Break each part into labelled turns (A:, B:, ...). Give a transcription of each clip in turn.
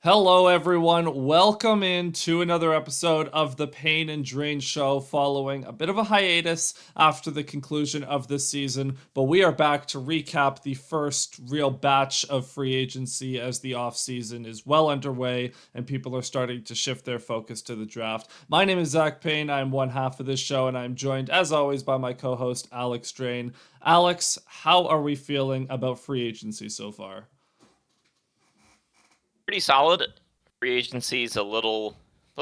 A: Hello, everyone. Welcome into another episode of the Payne and Drain Show following a bit of a hiatus after the conclusion of this season. But we are back to recap the first real batch of free agency as the offseason is well underway and people are starting to shift their focus to the draft. My name is Zach Payne. I'm one half of this show, and I'm joined, as always, by my co host, Alex Drain. Alex, how are we feeling about free agency so far?
B: Pretty solid. Free agency is a little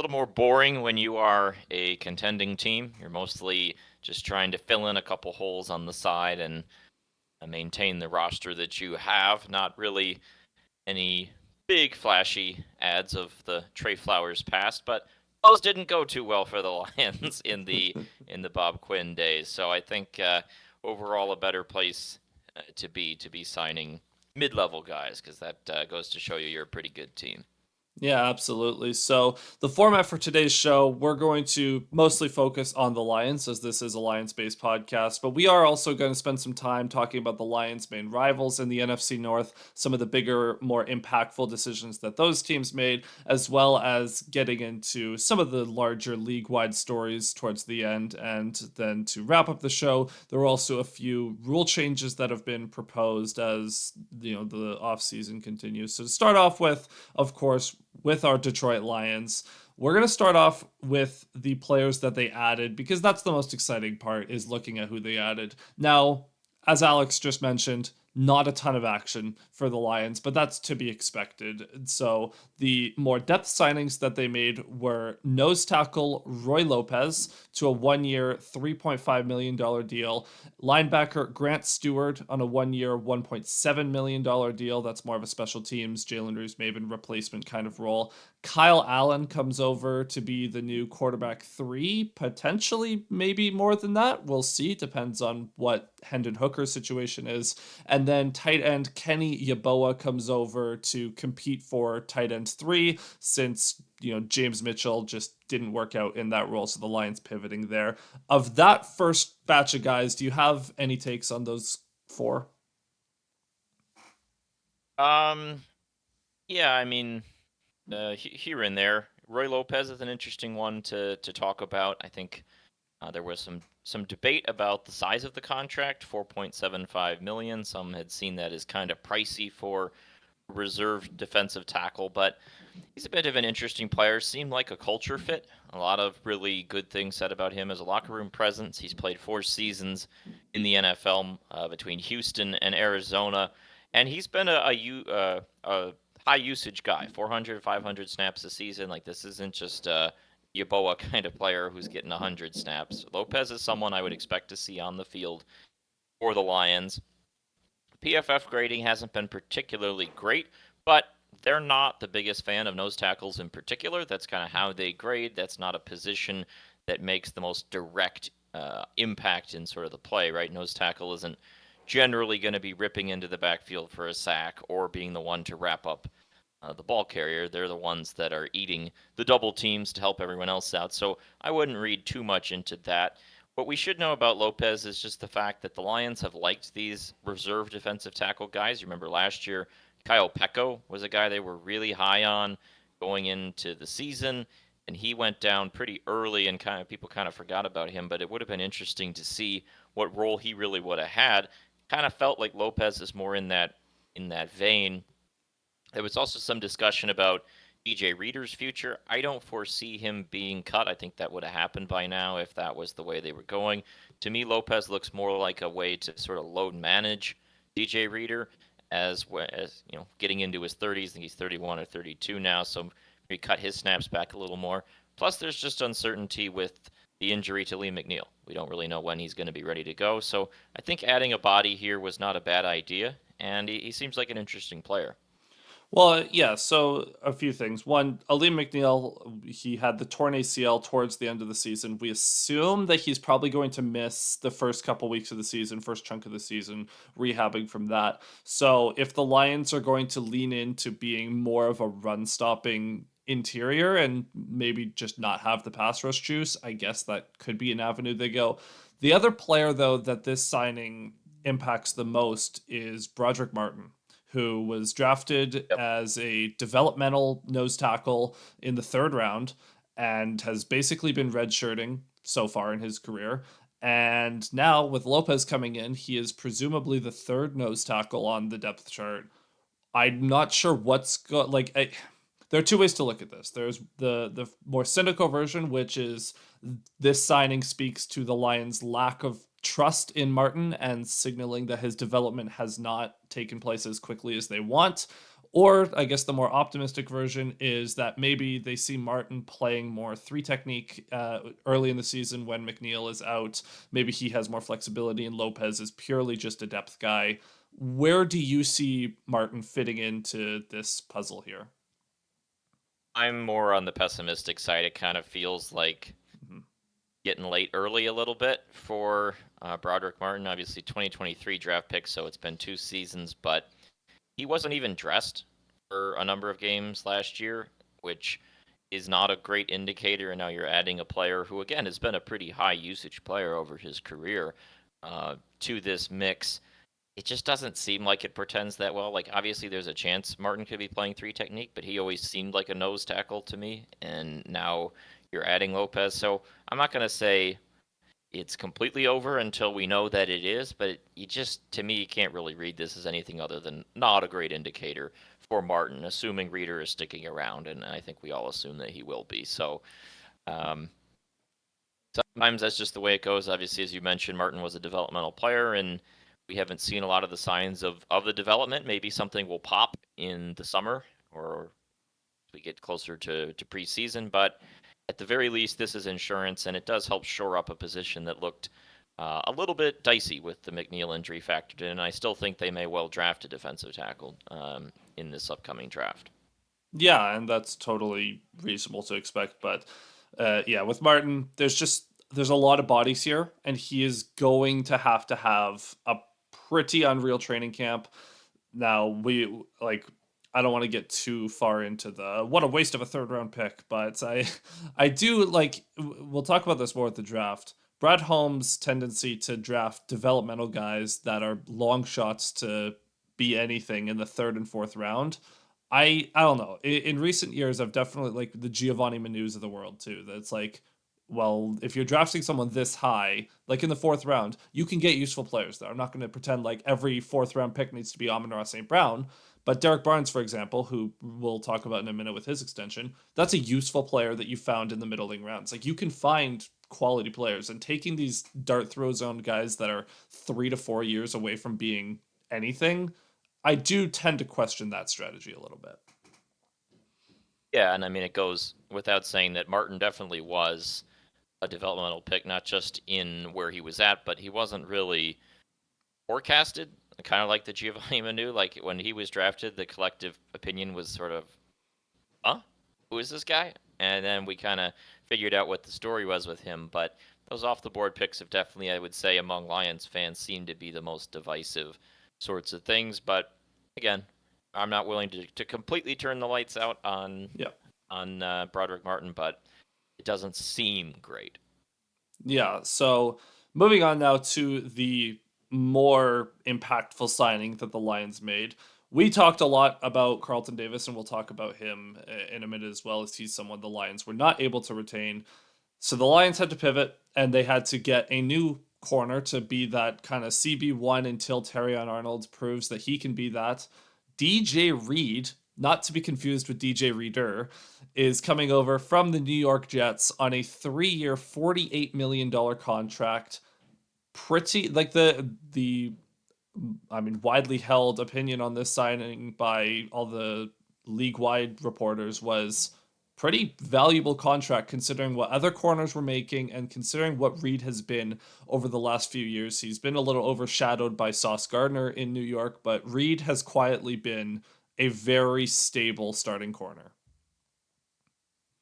B: more boring when you are a contending team. You're mostly just trying to fill in a couple holes on the side and maintain the roster that you have. Not really any big flashy ads of the Trey Flowers past, but those didn't go too well for the Lions in the Bob Quinn days. So I think overall a better place to be signing mid-level guys because that goes to show you're a pretty good team.
A: Yeah, absolutely. So, the format for today's show, we're going to mostly focus on the Lions as this is a Lions based podcast, but we are also going to spend some time talking about the Lions' main rivals in the NFC North, some of the bigger, more impactful decisions that those teams made, as well as getting into some of the larger league wide stories towards the end. And then to wrap up the show, there are also a few rule changes that have been proposed as the offseason continues. So, to start off with, of course, with our Detroit Lions. We're going to start off with the players that they added because that's the most exciting part is looking at who they added. Now, as Alex just mentioned, not a ton of action for the Lions, but that's to be expected. So the more depth signings that they made were nose tackle Roy Lopez to a 1 year, $3.5 million deal, linebacker Grant Stewart on a 1 year, $1.7 million deal. That's more of a special teams, Jalen Reeves Maven replacement kind of role. Kyle Allen comes over to be the new quarterback three, potentially maybe more than that. We'll see. Depends on what Hendon Hooker's situation is. And then tight end Kenny Yaboa comes over to compete for tight end three since James Mitchell just didn't work out in that role. So the Lions pivoting there. Of that first batch of guys, do you have any takes on those four?
B: Um, yeah, I mean, here and there, Roy Lopez is an interesting one to talk about. I think there was some debate about the size of the contract, 4.75 million. Some had seen that as kind of pricey for reserve defensive tackle, but he's a bit of an interesting player. Seemed like a culture fit. A lot of really good things said about him as a locker room presence. He's played 4 seasons in the NFL between Houston and Arizona, and he's been a high usage guy. 400, 500 snaps a season. Like this isn't just a Yaboa kind of player who's getting 100 snaps. Lopez is someone I would expect to see on the field for the Lions. PFF grading hasn't been particularly great, but they're not the biggest fan of nose tackles in particular. That's kind of how they grade. That's not a position that makes the most direct impact in sort of the play, right? Nose tackle isn't generally going to be ripping into the backfield for a sack or being the one to wrap up the ball carrier. They're the ones that are eating the double teams to help everyone else out. So I wouldn't read too much into that. What we should know about Lopez is just the fact that the Lions have liked these reserve defensive tackle guys. You remember last year, Kyle Pecco was a guy they were really high on going into the season, and he went down pretty early, and kind of people kind of forgot about him. But it would have been interesting to see what role he really would have had. Kind of felt like Lopez is more in that vein. There was also some discussion about DJ Reader's future. I don't foresee him being cut. I think that would have happened by now if that was the way they were going. To me, Lopez looks more like a way to sort of load manage DJ Reader as getting into his 30s. I think he's 31 or 32 now, so maybe cut his snaps back a little more. Plus, there's just uncertainty with the injury to Lee McNeil. We don't really know when he's going to be ready to go. So I think adding a body here was not a bad idea, and he seems like an interesting player.
A: Well, yeah, so a few things. One, Aleem McNeil, he had the torn ACL towards the end of the season. We assume that he's probably going to miss the first couple weeks of the season, first chunk of the season, rehabbing from that. So if the Lions are going to lean into being more of a run stopping interior and maybe just not have the pass rush juice, I guess that could be an avenue they go. The other player, though, that this signing impacts the most is Broderick Martin, who was drafted
B: Yep.
A: as a developmental nose tackle in the third round and has basically been redshirting so far in his career. And now, with Lopez coming in, he is presumably the third nose tackle on the depth chart. I'm not sure there are two ways to look at this. There's the more cynical version, which is this signing speaks to the Lions' lack of trust in Martin and signaling that his development has not taken place as quickly as they want. Or I guess the more optimistic version is that maybe they see Martin playing more three technique early in the season when McNeil is out. Maybe he has more flexibility, and Lopez is purely just a depth guy. Where do you see Martin fitting into this puzzle here?
B: I'm more on the pessimistic side. It kind of feels like
A: Mhm.
B: getting late early a little bit for Broderick Martin. Obviously, 2023 draft pick, so it's been 2 seasons, but he wasn't even dressed for a number of games last year, which is not a great indicator. And now you're adding a player who, again, has been a pretty high usage player over his career to this mix. It just doesn't seem like it portends that well. Like, obviously, there's a chance Martin could be playing three technique, but he always seemed like a nose tackle to me. And now you're adding Lopez. So I'm not going to say it's completely over until we know that it is, but you just, to me, you can't really read this as anything other than not a great indicator for Martin, assuming Reeder is sticking around. And I think we all assume that he will be. So, um, sometimes that's just the way it goes. Obviously, as you mentioned, Martin was a developmental player, and we haven't seen a lot of the signs of the development. Maybe something will pop in the summer or as we get closer to preseason. But at the very least, this is insurance, and it does help shore up a position that looked a little bit dicey with the McNeil injury factored in. And I still think they may well draft a defensive tackle in this upcoming draft.
A: Yeah, and that's totally reasonable to expect. But yeah, with Martin, there's a lot of bodies here, and he is going to have a pretty unreal training camp. Now we like I don't want to get too far into the what a waste of a third round pick, but I do like we'll talk about this more at the draft. Brad Holmes' tendency to draft developmental guys that are long shots to be anything in the third and fourth round. I don't know. In recent years, I've definitely like the Giovanni Manus of the world too. That's like, well, if you're drafting someone this high, like in the fourth round, you can get useful players there. I'm not going to pretend like every fourth round pick needs to be Amon-Ra St. Brown, but Derek Barnes, for example, who we'll talk about in a minute with his extension, that's a useful player that you found in the middling rounds. Like you can find quality players, and taking these dart throw zone guys that are 3 to 4 years away from being anything, I do tend to question that strategy a little bit.
B: Yeah, and I mean, it goes without saying that Martin definitely was a developmental pick, not just in where he was at, but he wasn't really forecasted. Kind of like the Giovanni Manu, like when he was drafted, the collective opinion was sort of, "Huh, who is this guy?" And then we kind of figured out what the story was with him. But those off the board picks have definitely, I would say, among Lions fans, seemed to be the most divisive sorts of things. But again, I'm not willing to completely turn the lights out
A: Yeah.
B: on Broderick Martin, but it doesn't seem great.
A: Yeah. So moving on now to the more impactful signing that the Lions made. We talked a lot about Carlton Davis, and we'll talk about him in a minute as well, as he's someone the Lions were not able to retain. So the Lions had to pivot, and they had to get a new corner to be that kind of CB1 until Terrion Arnold proves that he can be that. DJ Reed, not to be confused with DJ Reader, is coming over from the New York Jets on a 3 year, $48 million contract. Pretty like the I mean widely held opinion on this signing by all the league wide reporters was pretty valuable contract considering what other corners were making and considering what Reed has been over the last few years. He's been a little overshadowed by Sauce Gardner in New York, but Reed has quietly been a very stable starting corner.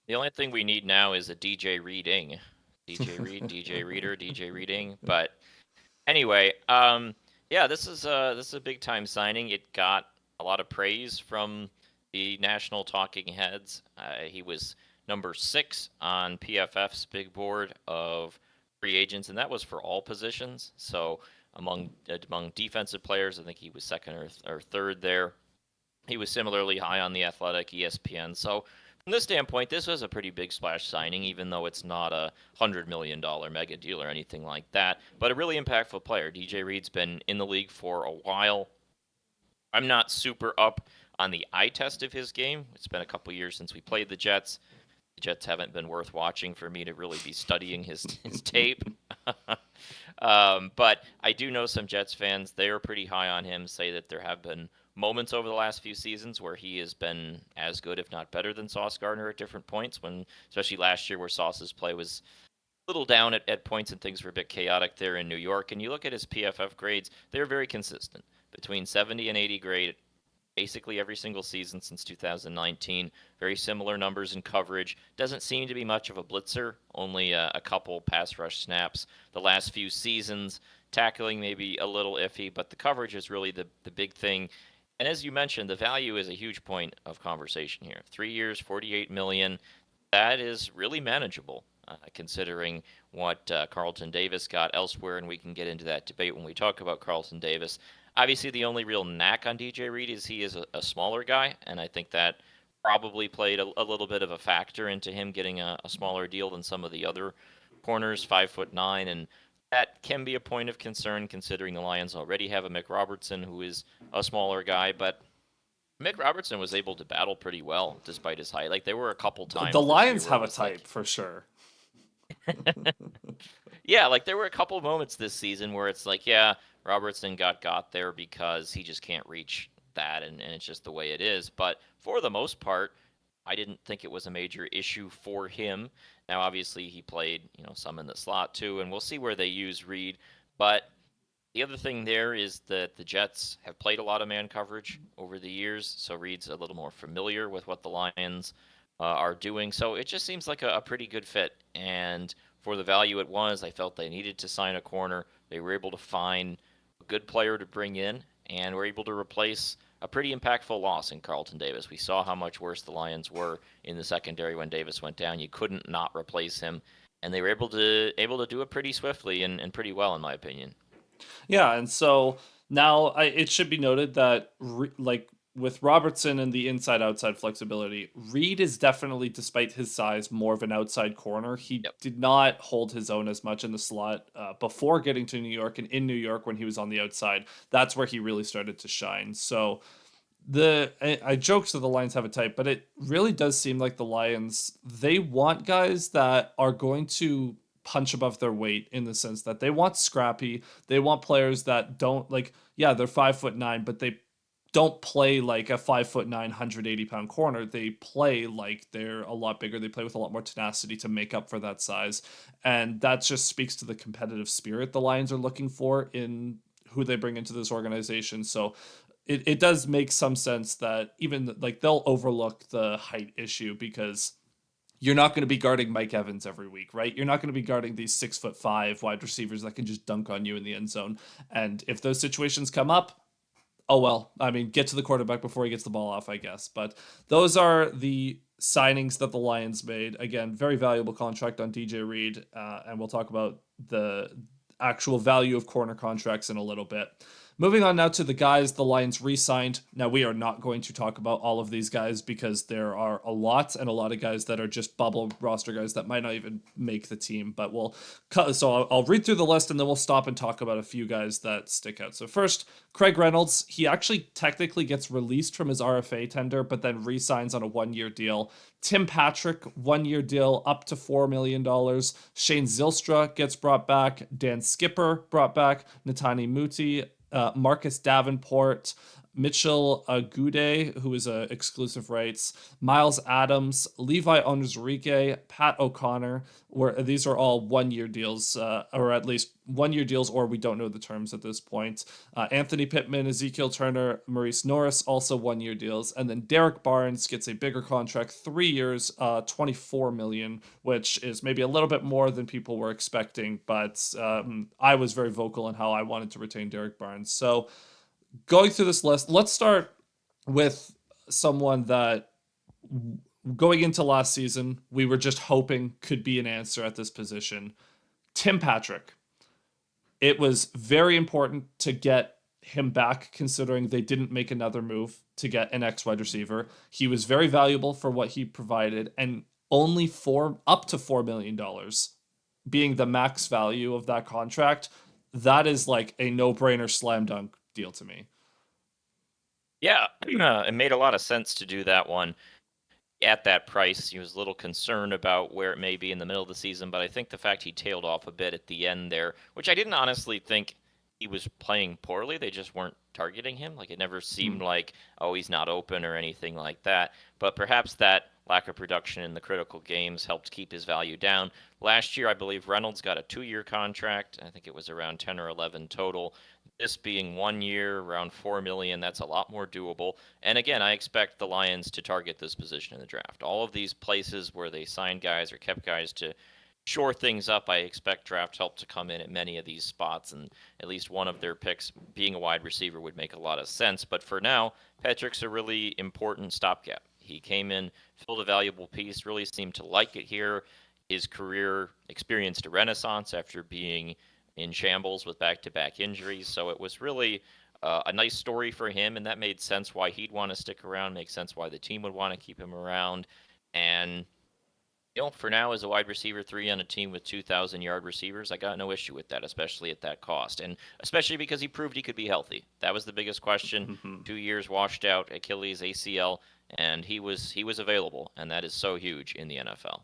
B: The only thing we need now is a DJ Reading. DJ Reed, DJ Reader, DJ Reading. But anyway, yeah, this is a big time signing. It got a lot of praise from the national talking heads. He was number 6 on PFF's big board of free agents, and that was for all positions. So among defensive players, I think he was second or third there. He was similarly high on The Athletic, ESPN. So from this standpoint, this was a pretty big splash signing, even though it's not a $100 million mega deal or anything like that. But a really impactful player. DJ Reed's been in the league for a while. I'm not super up on the eye test of his game. It's been a couple years since we played the Jets. The Jets haven't been worth watching for me to really be studying his tape. But I do know some Jets fans, they are pretty high on him, say that there have been moments over the last few seasons where he has been as good, if not better, than Sauce Gardner at different points, when especially last year where Sauce's play was a little down at points and things were a bit chaotic there in New York. And you look at his PFF grades, they're very consistent, between 70 and 80 grade basically every single season since 2019. Very similar numbers in coverage. Doesn't seem to be much of a blitzer, only a couple pass rush snaps the last few seasons. Tackling maybe a little iffy, but the coverage is really the big thing. And as you mentioned, the value is a huge point of conversation here. 3 years, 48 million. That is really manageable, considering what Carlton Davis got elsewhere, and we can get into that debate when we talk about Carlton Davis. Obviously, the only real knack on DJ Reed is he is a smaller guy, and I think that probably played a little bit of a factor into him getting a smaller deal than some of the other corners, 5'9", and that can be a point of concern considering the Lions already have a Mick Robertson who is a smaller guy, but Mick Robertson was able to battle pretty well despite his height. Like there were a couple
A: The
B: times this year
A: Lions
B: where it
A: have a
B: was
A: type
B: like,
A: for sure.
B: yeah, like there were a couple moments this season where it's like, yeah, Robertson got there because he just can't reach that, and it's just the way it is. But for the most part, I didn't think it was a major issue for him. Now, obviously, he played, some in the slot too, and we'll see where they use Reed. But the other thing there is that the Jets have played a lot of man coverage over the years, so Reed's a little more familiar with what the Lions are doing. So it just seems like a pretty good fit. And for the value it was, I felt they needed to sign a corner. They were able to find a good player to bring in, and were able to replace a pretty impactful loss in Carlton Davis. We saw how much worse the Lions were in the secondary when Davis went down. You couldn't not replace him, and they were able to do it pretty swiftly and pretty well, in my opinion.
A: Yeah, and so now it should be noted that like with Robertson and the inside outside flexibility, Reed is definitely, despite his size, more of an outside corner. He
B: Yep.
A: did not hold his own as much in the slot before getting to New York, and in New York when he was on the outside, that's where he really started to shine. So I joked that the Lions have a type, but it really does seem like the Lions, they want guys that are going to punch above their weight, in the sense that they want scrappy. They want players that don't, like, yeah, they're 5'9", but they don't play like a 5'9", 180-pound corner. They play like they're a lot bigger. They play with a lot more tenacity to make up for that size. And that just speaks to the competitive spirit the Lions are looking for in who they bring into this organization. So it does make some sense that even like they'll overlook the height issue, because you're not going to be guarding Mike Evans every week, right? You're not going to be guarding these 6'5" wide receivers that can just dunk on you in the end zone. And if those situations come up, oh well. I mean, get to the quarterback before he gets the ball off, I guess. But those are the signings that the Lions made. Again, very valuable contract on DJ Reed, and we'll talk about the actual value of corner contracts in a little bit. Moving on now to the guys the Lions re-signed. Now, we are not going to talk about all of these guys because there are a lot, and a lot of guys that are just bubble roster guys that might not even make the team. But we'll cut. So I'll read through the list, and then we'll stop and talk about a few guys that stick out. So first, Craig Reynolds. He actually technically gets released from his RFA tender, but then re-signs on a 1-year deal. Tim Patrick, 1-year deal, up to $4 million. Shane Zylstra gets brought back. Dan Skipper brought back. Netani Muti, Marcus Davenport, Mitchell Agude, who is exclusive rights, Miles Adams, Levi Onwuzurike, Pat O'Connor. Where these are all 1-year deals, or at least 1-year deals, or we don't know the terms at this point. Anthony Pittman, Ezekiel Turner, Maurice Norris, also 1-year deals, and then Derek Barnes gets a bigger contract, 3 years, $24 million, which is maybe a little bit more than people were expecting. But I was very vocal in how I wanted to retain Derek Barnes. So going through this list, let's start with someone that going into last season, we were just hoping could be an answer at this position. Tim Patrick. It was very important to get him back considering they didn't make another move to get an X wide receiver. He was very valuable for what he provided, and only four up to $4 million being the max value of that contract. That is like a no brainer slam dunk deal to me.
B: Yeah, it made a lot of sense to do that one at that price. He was a little concerned about where it may be in the middle of the season, but I think the fact he tailed off a bit at the end there, which I didn't honestly think he was playing poorly, they just weren't targeting him. Like it never seemed
A: Hmm.
B: like, oh, he's not open or anything like that. But perhaps that lack of production in the critical games helped keep his value down. Last year, I believe Reynolds got a 2-year contract. I think it was around 10 or 11 total. This being 1 year, around 4 million, that's a lot more doable. And again, I expect the Lions to target this position in the draft. All of these places where they signed guys or kept guys to shore things up, I expect draft help to come in at many of these spots, and at least one of their picks being a wide receiver would make a lot of sense. But for now, Patrick's a really important stopgap. He came in, filled a valuable piece, really seemed to like it here. His career experienced a renaissance after being in shambles with back-to-back injuries, so it was really a nice story for him, and that made sense why he'd want to stick around, makes sense why the team would want to keep him around. And for now, as a wide receiver 3 on a team with 2,000-yard receivers, I got no issue with that, especially at that cost, and especially because he proved he could be healthy. That was the biggest question.
A: Hmm.
B: 2 years washed out, Achilles, ACL, and he was available, and that is so huge in the NFL.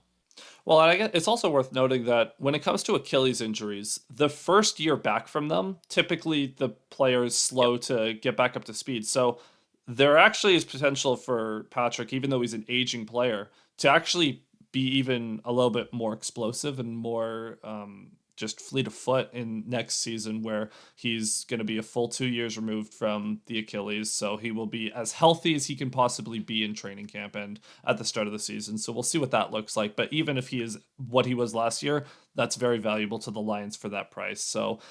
A: Well, I guess it's also worth noting that when it comes to Achilles injuries, the first year back from them, typically the player is
B: Yep.
A: slow to get back up to speed. So there actually is potential for Patrick, even though he's an aging player, to actually be even a little bit more explosive and more just fleet of foot in next season, where he's going to be a full 2 years removed from the Achilles. So he will be as healthy as he can possibly be in training camp and at the start of the season. So we'll see what that looks like. But even if he is what he was last year, that's very valuable to the Lions for that price. So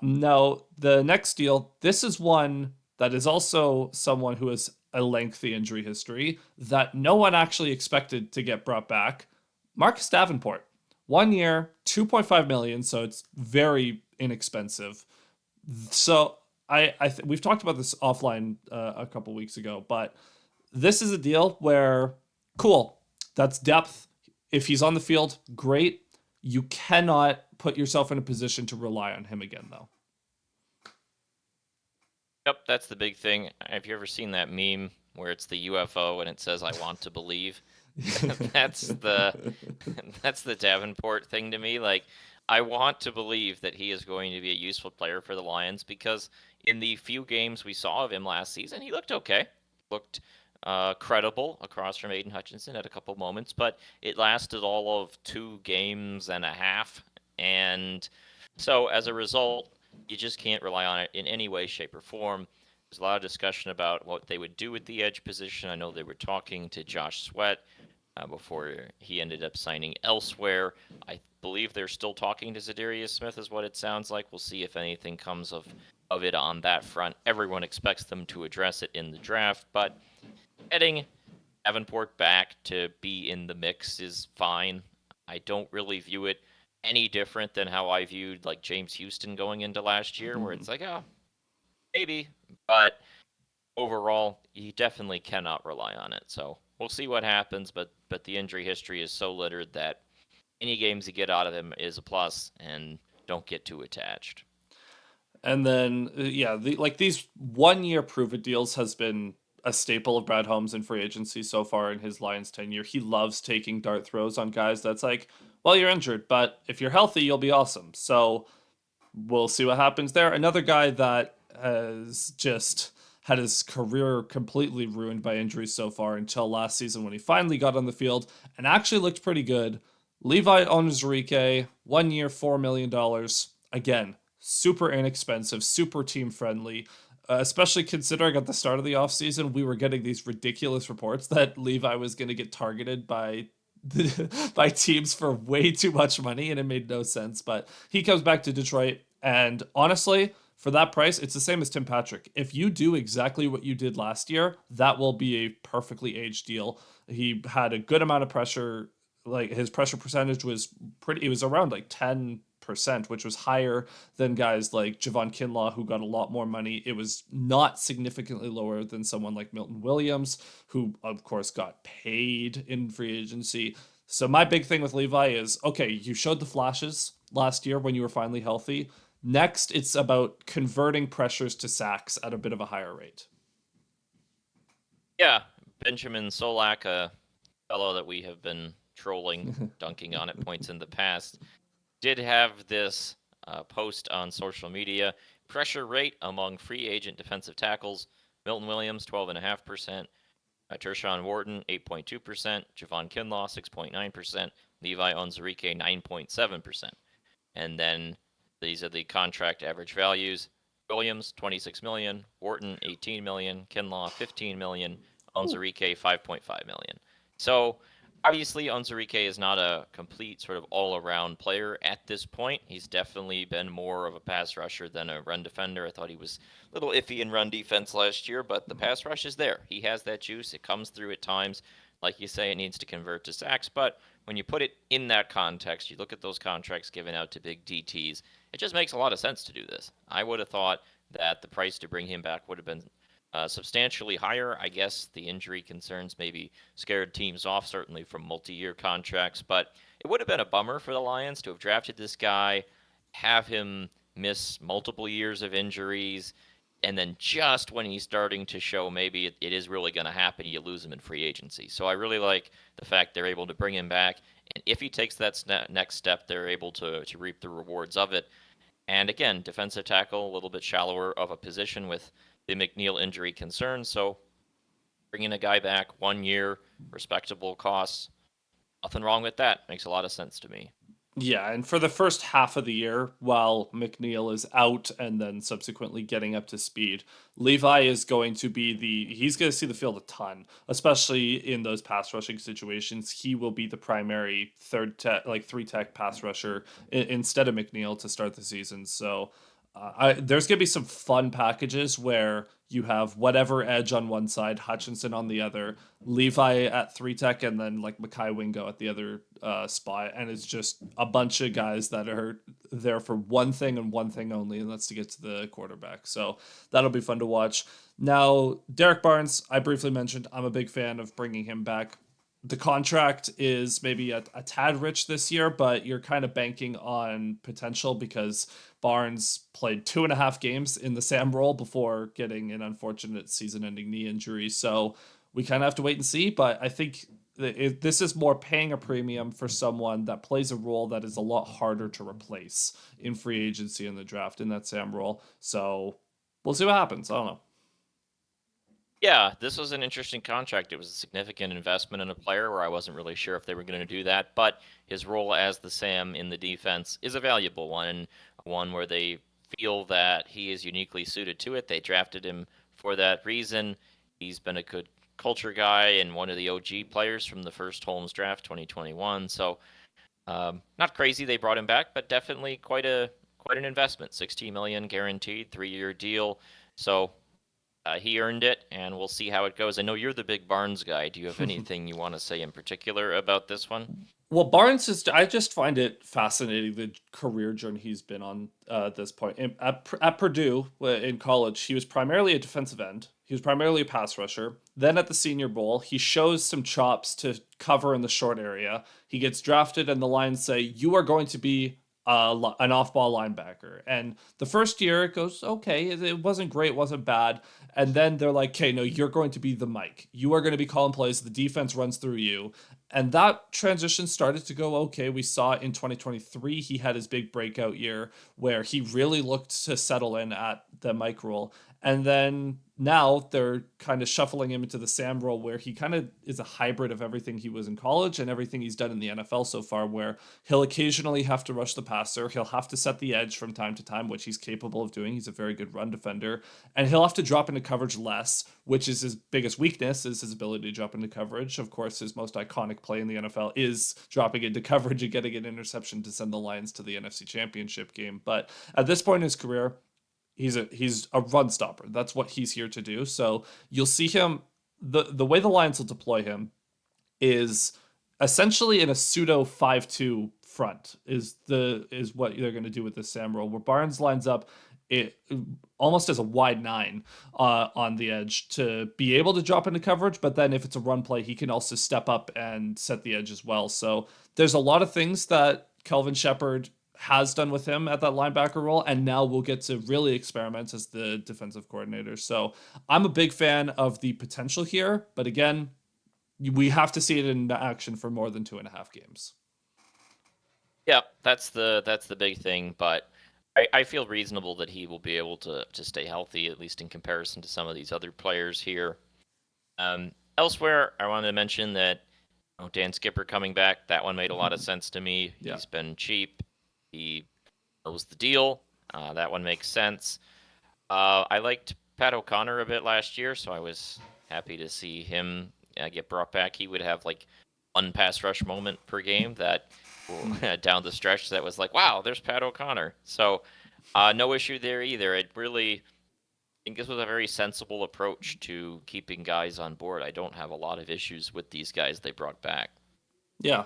A: now the next deal, this is one that is also someone who has a lengthy injury history that no one actually expected to get brought back. Marcus Davenport, 1 year, 2.5 million, so it's very inexpensive. So we've talked about this offline a couple weeks ago, but this is a deal where cool, that's depth. If he's on the field, great. You cannot put yourself in a position to rely on him again, though.
B: Yep, that's the big thing. Have you ever seen that meme where it's the UFO and it says "I want to believe"? That's the that's the Davenport thing to me. Like, I want to believe that he is going to be a useful player for the Lions because in the few games we saw of him last season, he looked okay, looked credible across from Aiden Hutchinson at a couple moments, but it lasted all of 2 games and a half, and so as a result, you just can't rely on it in any way, shape, or form. There's a lot of discussion about what they would do with the edge position. I know they were talking to Josh Sweat before he ended up signing elsewhere. I believe they're still talking to Zadarius Smith, is what it sounds like. We'll see if anything comes of it on that front. Everyone expects them to address it in the draft, but getting Davenport back to be in the mix is fine. I don't really view it any different than how I viewed like James Houston going into last year, where
A: Mhm.
B: it's like, oh, maybe, but overall, you definitely cannot rely on it. So we'll see what happens, but the injury history is so littered that any games you get out of him is a plus, and don't get too attached.
A: And then, yeah, these 1 year prove it deals has been a staple of Brad Holmes in free agency so far in his Lions tenure. He loves taking dart throws on guys that's like, well, you're injured, but if you're healthy, you'll be awesome. So we'll see what happens there. Another guy that has just had his career completely ruined by injuries so far until last season when he finally got on the field and actually looked pretty good. Levi Onwuzurike, 1 year, $4 million. Again, super inexpensive, super team friendly. Especially considering at the start of the offseason, we were getting these ridiculous reports that Levi was going to get targeted by by teams for way too much money, and it made no sense. But he comes back to Detroit, and honestly, for that price, it's the same as Tim Patrick. If you do exactly what you did last year, that will be a perfectly aged deal. He had a good amount of pressure. Like his pressure percentage was pretty. It was around like 10%, percent, which was higher than guys like Javon Kinlaw, who got a lot more money. It was not significantly lower than someone like Milton Williams, who, of course, got paid in free agency. So my big thing with Levi is, okay, you showed the flashes last year when you were finally healthy. Next, it's about converting pressures to sacks at a bit of a higher rate.
B: Yeah, Benjamin Solak, a fellow that we have been trolling, dunking on at points in the past, did have this post on social media. Pressure rate among free agent defensive tackles: Milton Williams, 12.5%, Tershawn Wharton, 8.2%, Javon Kinlaw, 6.9%, Levi Onwuzurike, 9.7%. And then these are the contract average values. Williams, 26 million, Wharton, 18 million, Kinlaw, 15 million, Onwuzurike, 5.5 million. So obviously Onwuzurike is not a complete sort of all-around player at this point. He's definitely been more of a pass rusher than a run defender. I thought he was a little iffy in run defense last year, but the pass rush is there. He has that juice. It comes through at times. Like you say, it needs to convert to sacks, but when you put it in that context, you look at those contracts given out to big DTs, it just makes a lot of sense to do this. I would have thought that the price to bring him back would have been substantially higher. I guess the injury concerns maybe scared teams off, certainly from multi-year contracts, but it would have been a bummer for the Lions to have drafted this guy, have him miss multiple years of injuries, and then just when he's starting to show maybe it is really going to happen, you lose him in free agency. So I really like the fact they're able to bring him back, and if he takes that next step, they're able to reap the rewards of it. And again, defensive tackle, a little bit shallower of a position with the McNeil injury concerns. So bringing a guy back 1 year, respectable costs, nothing wrong with that. Makes a lot of sense to me.
A: Yeah, and for the first half of the year, while McNeil is out and then subsequently getting up to speed, Levi is going to be he's going to see the field a ton, especially in those pass rushing situations. He will be the primary third tech, like three tech pass rusher instead of McNeil to start the season. So there's going to be some fun packages where you have whatever edge on one side, Hutchinson on the other, Levi at three tech, and then like Makai Wingo at the other spot. And it's just a bunch of guys that are there for one thing and one thing only, and that's to get to the quarterback. So that'll be fun to watch. Now, Derek Barnes, I briefly mentioned, I'm a big fan of bringing him back. The contract is maybe a tad rich this year, but you're kind of banking on potential because Barnes played 2.5 games in the Sam role before getting an unfortunate season ending knee injury. So we kind of have to wait and see. But I think this is more paying a premium for someone that plays a role that is a lot harder to replace in free agency in the draft in that Sam role. So we'll see what happens. I don't know.
B: Yeah, this was an interesting contract. It was a significant investment in a player where I wasn't really sure if they were going to do that, but his role as the Sam in the defense is a valuable one, and one where they feel that he is uniquely suited to it. They drafted him for that reason. He's been a good culture guy and one of the OG players from the first Holmes draft 2021. So, not crazy they brought him back, but definitely quite an investment. 16 million guaranteed, 3-year deal. So he earned it, and we'll see how it goes. I know you're the big Barnes guy. Do you have anything you want to say in particular about this one?
A: Well, Barnes is. I just find it fascinating the career journey he's been on at this point. At Purdue in college, he was primarily a defensive end. He was primarily a pass rusher. Then at the Senior Bowl, he shows some chops to cover in the short area. He gets drafted, and the Lions say, "You are going to be an off-ball linebacker." And the first year, it goes okay. It wasn't great, wasn't bad. And then they're like, "Okay, no, you're going to be the Mike. You are going to be calling plays. The defense runs through you." And that transition started to go okay. We saw in 2023, he had his big breakout year where he really looked to settle in at the Mike role. And then now they're kind of shuffling him into the Sam role where he kind of is a hybrid of everything he was in college and everything he's done in the NFL so far, where he'll occasionally have to rush the passer. He'll have to set the edge from time to time, which he's capable of doing. He's a very good run defender. And he'll have to drop into coverage less, which is his biggest weakness, is his ability to drop into coverage. Of course, his most iconic play in the NFL is dropping into coverage and getting an interception to send the Lions to the NFC Championship game. But at this point in his career, he's a run stopper. That's what he's here to do. So you'll see him. The way the Lions will deploy him is essentially in a pseudo 5-2 front is what they're going to do with this Sam role, where Barnes lines up it almost as a wide nine on the edge to be able to drop into coverage, but then if it's a run play, he can also step up and set the edge as well. So there's a lot of things that Kelvin Shepard has done with him at that linebacker role, and now we'll get to really experiment as the defensive coordinator. So I'm a big fan of the potential here, but again, we have to see it in action for more than 2.5 games.
B: Yeah, that's the big thing, but I feel reasonable that he will be able to stay healthy, at least in comparison to some of these other players here. Elsewhere, I wanted to mention that Dan Skipper coming back, that one made a lot of sense to me.
A: Yeah.
B: He's been cheap. He knows the deal. That one makes sense. I liked Pat O'Connor a bit last year, so I was happy to see him get brought back. He would have like one pass rush moment per game that down the stretch that was like, wow, there's Pat O'Connor. So no issue there either. It really, I think this was a very sensible approach to keeping guys on board. I don't have a lot of issues with these guys they brought back.
A: Yeah.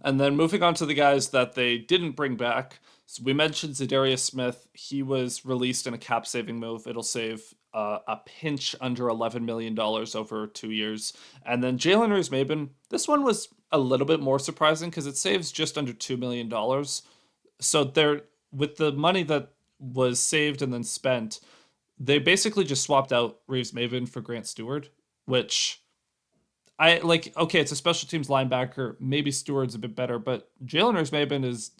A: And then moving on to the guys that they didn't bring back. So we mentioned Zadarius Smith. He was released in a cap saving move. It'll save a pinch under $11 million over 2 years. And then Jalen Reeves-Maybin. This one was a little bit more surprising because it saves just under $2 million. So they're with the money that was saved and then spent, they basically just swapped out Reeves-Maybin for Grant Stewart, which I like. Okay, it's a special teams linebacker. Maybe Stewart's a bit better, but Jalen Reeves-Maybin is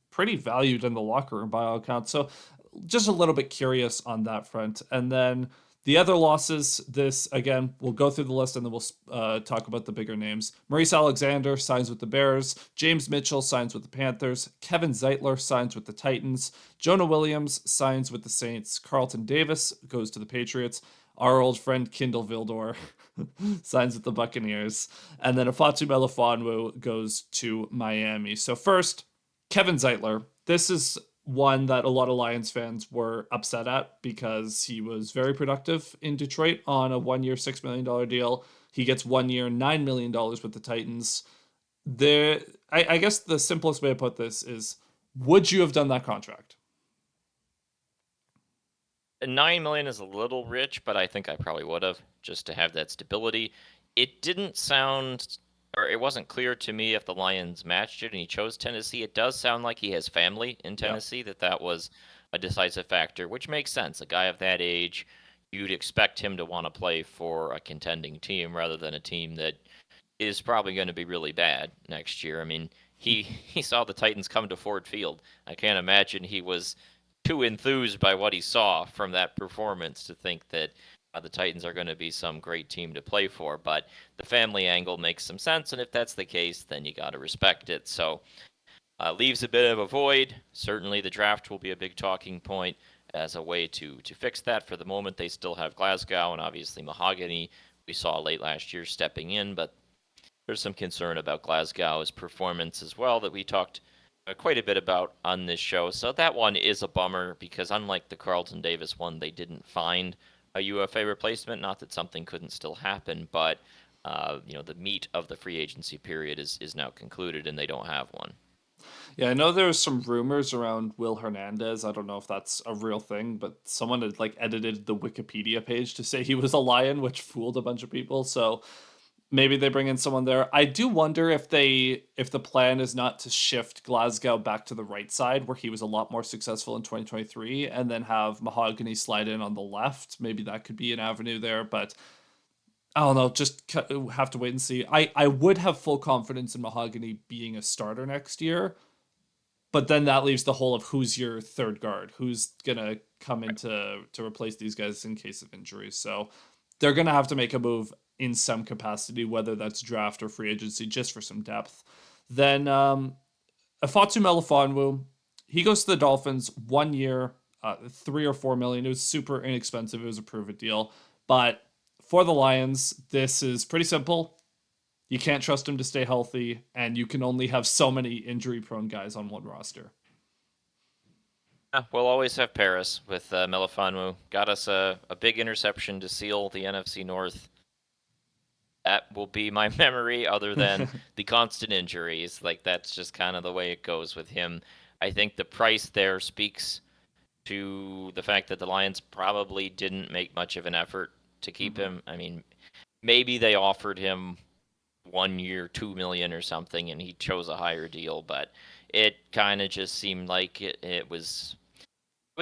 A: pretty valued in the locker room by all accounts. So just a little bit curious on that front. And then the other losses, this again, we'll go through the list and then we'll talk about the bigger names. Maurice Alexander signs with the Bears. James Mitchell signs with the Panthers. Kevin Zeitler signs with the Titans. Jonah Williams signs with the Saints. Carlton Davis goes to the Patriots. Our old friend Kindle Vildor signs with the Buccaneers. And then Afatu Melifonwu goes to Miami. So first, Kevin Zeitler. This is one that a lot of Lions fans were upset at because he was very productive in Detroit on a 1 year, $6 million deal. He gets 1 year, $9 million with the Titans. I guess the simplest way to put this is, would you have done that contract?
B: 9 million is a little rich, but I think I probably would have just to have that stability. It didn't sound, or it wasn't clear to me if the Lions matched it and he chose Tennessee. It does sound like he has family in
A: Yeah.
B: Tennessee, that was a decisive factor, which makes sense. A guy of that age, you'd expect him to want to play for a contending team rather than a team that is probably going to be really bad next year. I mean, he saw the Titans come to Ford Field. I can't imagine he was too enthused by what he saw from that performance to think that the Titans are going to be some great team to play for. But the family angle makes some sense, and if that's the case, then you got to respect it. So leaves a bit of a void. Certainly, the draft will be a big talking point as a way to fix that. For the moment, they still have Glasgow and obviously Mahogany. We saw late last year stepping in, but there's some concern about Glasgow's performance as well that we talked quite a bit about on this show. So that one is a bummer because unlike the Carlton Davis one, they didn't find a UFA replacement. Not that something couldn't still happen, but the meat of the free agency period is now concluded and they don't have one.
A: Yeah, I know there was some rumors around Will Hernandez. I don't know if that's a real thing, but someone had like edited the Wikipedia page to say he was a Lion, which fooled a bunch of people. So maybe they bring in someone there. I do wonder if the plan is not to shift Glasgow back to the right side where he was a lot more successful in 2023 and then have Mahogany slide in on the left. Maybe that could be an avenue there, but I don't know, just have to wait and see. I would have full confidence in Mahogany being a starter next year, but then that leaves the hole of who's your third guard, who's gonna come in to replace these guys in case of injuries. So they're gonna have to make a move in some capacity, whether that's draft or free agency, just for some depth. Then Afatu Melifonwu, he goes to the Dolphins 1 year, 3 or 4 million. It was super inexpensive. It was a prove it deal, but for the Lions, this is pretty simple. You can't trust him to stay healthy, and you can only have so many injury-prone guys on one roster.
B: We'll always have Paris with Melifonwu. Got us a big interception to seal the NFC North. that will be my memory, other than the constant injuries. Like, that's just kind of the way it goes with him. I think the price there speaks to the fact that the Lions probably didn't make much of an effort to keep
A: Mhm.
B: him. I mean, maybe they offered him 1 year, 2 million or something, and he chose a higher deal, but it kind of just seemed like it was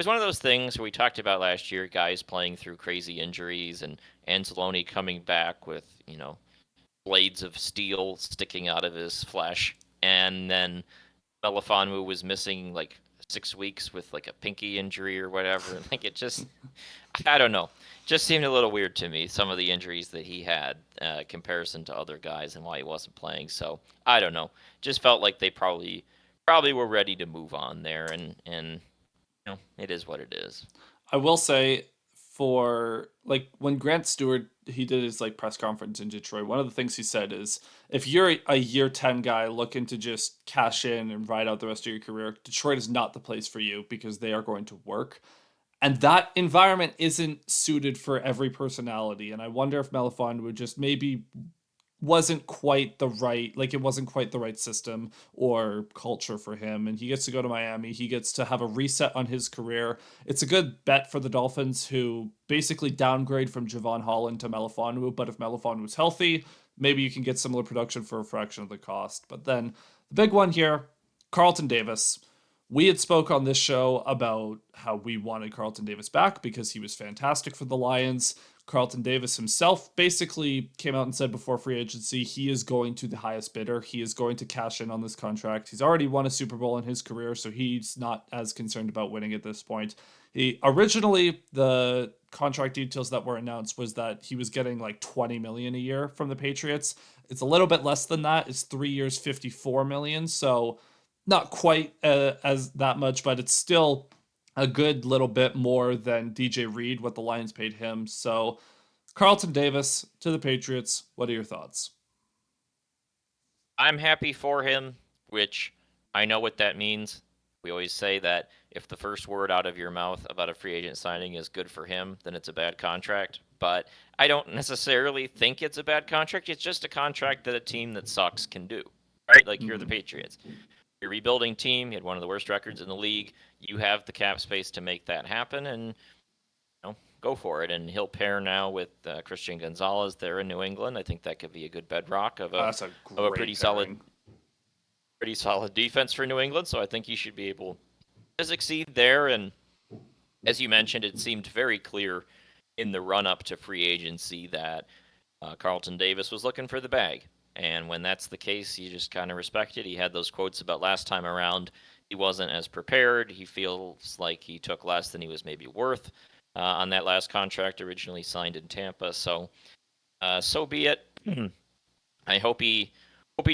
B: one of those things where we talked about last year, guys playing through crazy injuries and Anzalone coming back with, blades of steel sticking out of his flesh, and then Melifonwu was missing like 6 weeks with like a pinky injury or whatever. Like, it just, I don't know, just seemed a little weird to me. Some of the injuries that he had, comparison to other guys, and why he wasn't playing. So I don't know. Just felt like they probably were ready to move on there, and it is what it is.
A: I will say, for like when Grant Stewart he did his like press conference in Detroit, one of the things he said is if you're a year 10 guy looking to just cash in and ride out the rest of your career, Detroit is not the place for you because they are going to work. And that environment isn't suited for every personality. And I wonder if Melifond would just maybe wasn't quite the right, like it wasn't quite the right system or culture for him, and he gets to go to Miami. He gets to have a reset on his career. It's a good bet for the Dolphins, who basically downgrade from Javon Holland to Melifonwu, but if Melifonwu's healthy, maybe you can get similar production for a fraction of the cost. But then the big one here, Carlton Davis. We had spoke on this show about how we wanted Carlton Davis back because he was fantastic for the Lions. Carlton Davis himself basically came out and said before free agency he is going to the highest bidder. He is going to cash in on this contract. He's already won a Super Bowl in his career, so he's not as concerned about winning at this point. He originally, the contract details that were announced was that he was getting like 20 million a year from the Patriots. It's a little bit less than that. It's 3 years, 54 million. So not quite as that much, but it's still a good little bit more than DJ Reed, what the Lions paid him. So, Carlton Davis to the Patriots. What are your thoughts?
B: I'm happy for him, which I know what that means. We always say that if the first word out of your mouth about a free agent signing is good for him, then it's a bad contract. But I don't necessarily think it's a bad contract. It's just a contract that a team that sucks can do, right? Like, you're the
A: Mm-hmm.
B: Patriots. You're a rebuilding team. You had one of the worst records in the league. You have the cap space to make that happen, and go for it. And he'll pair now with Christian Gonzalez there in New England. I think that could be a good bedrock of a
A: That's a
B: of a
A: great pairing.
B: pretty solid defense for New England. So I think he should be able to succeed there. And as you mentioned, it seemed very clear in the run up to free agency that Carlton Davis was looking for the bag. And when that's the case, you just kind of respect it. He had those quotes about last time around. He wasn't as prepared. He feels like he took less than he was maybe worth on that last contract originally signed in Tampa. So, so be it. I hope he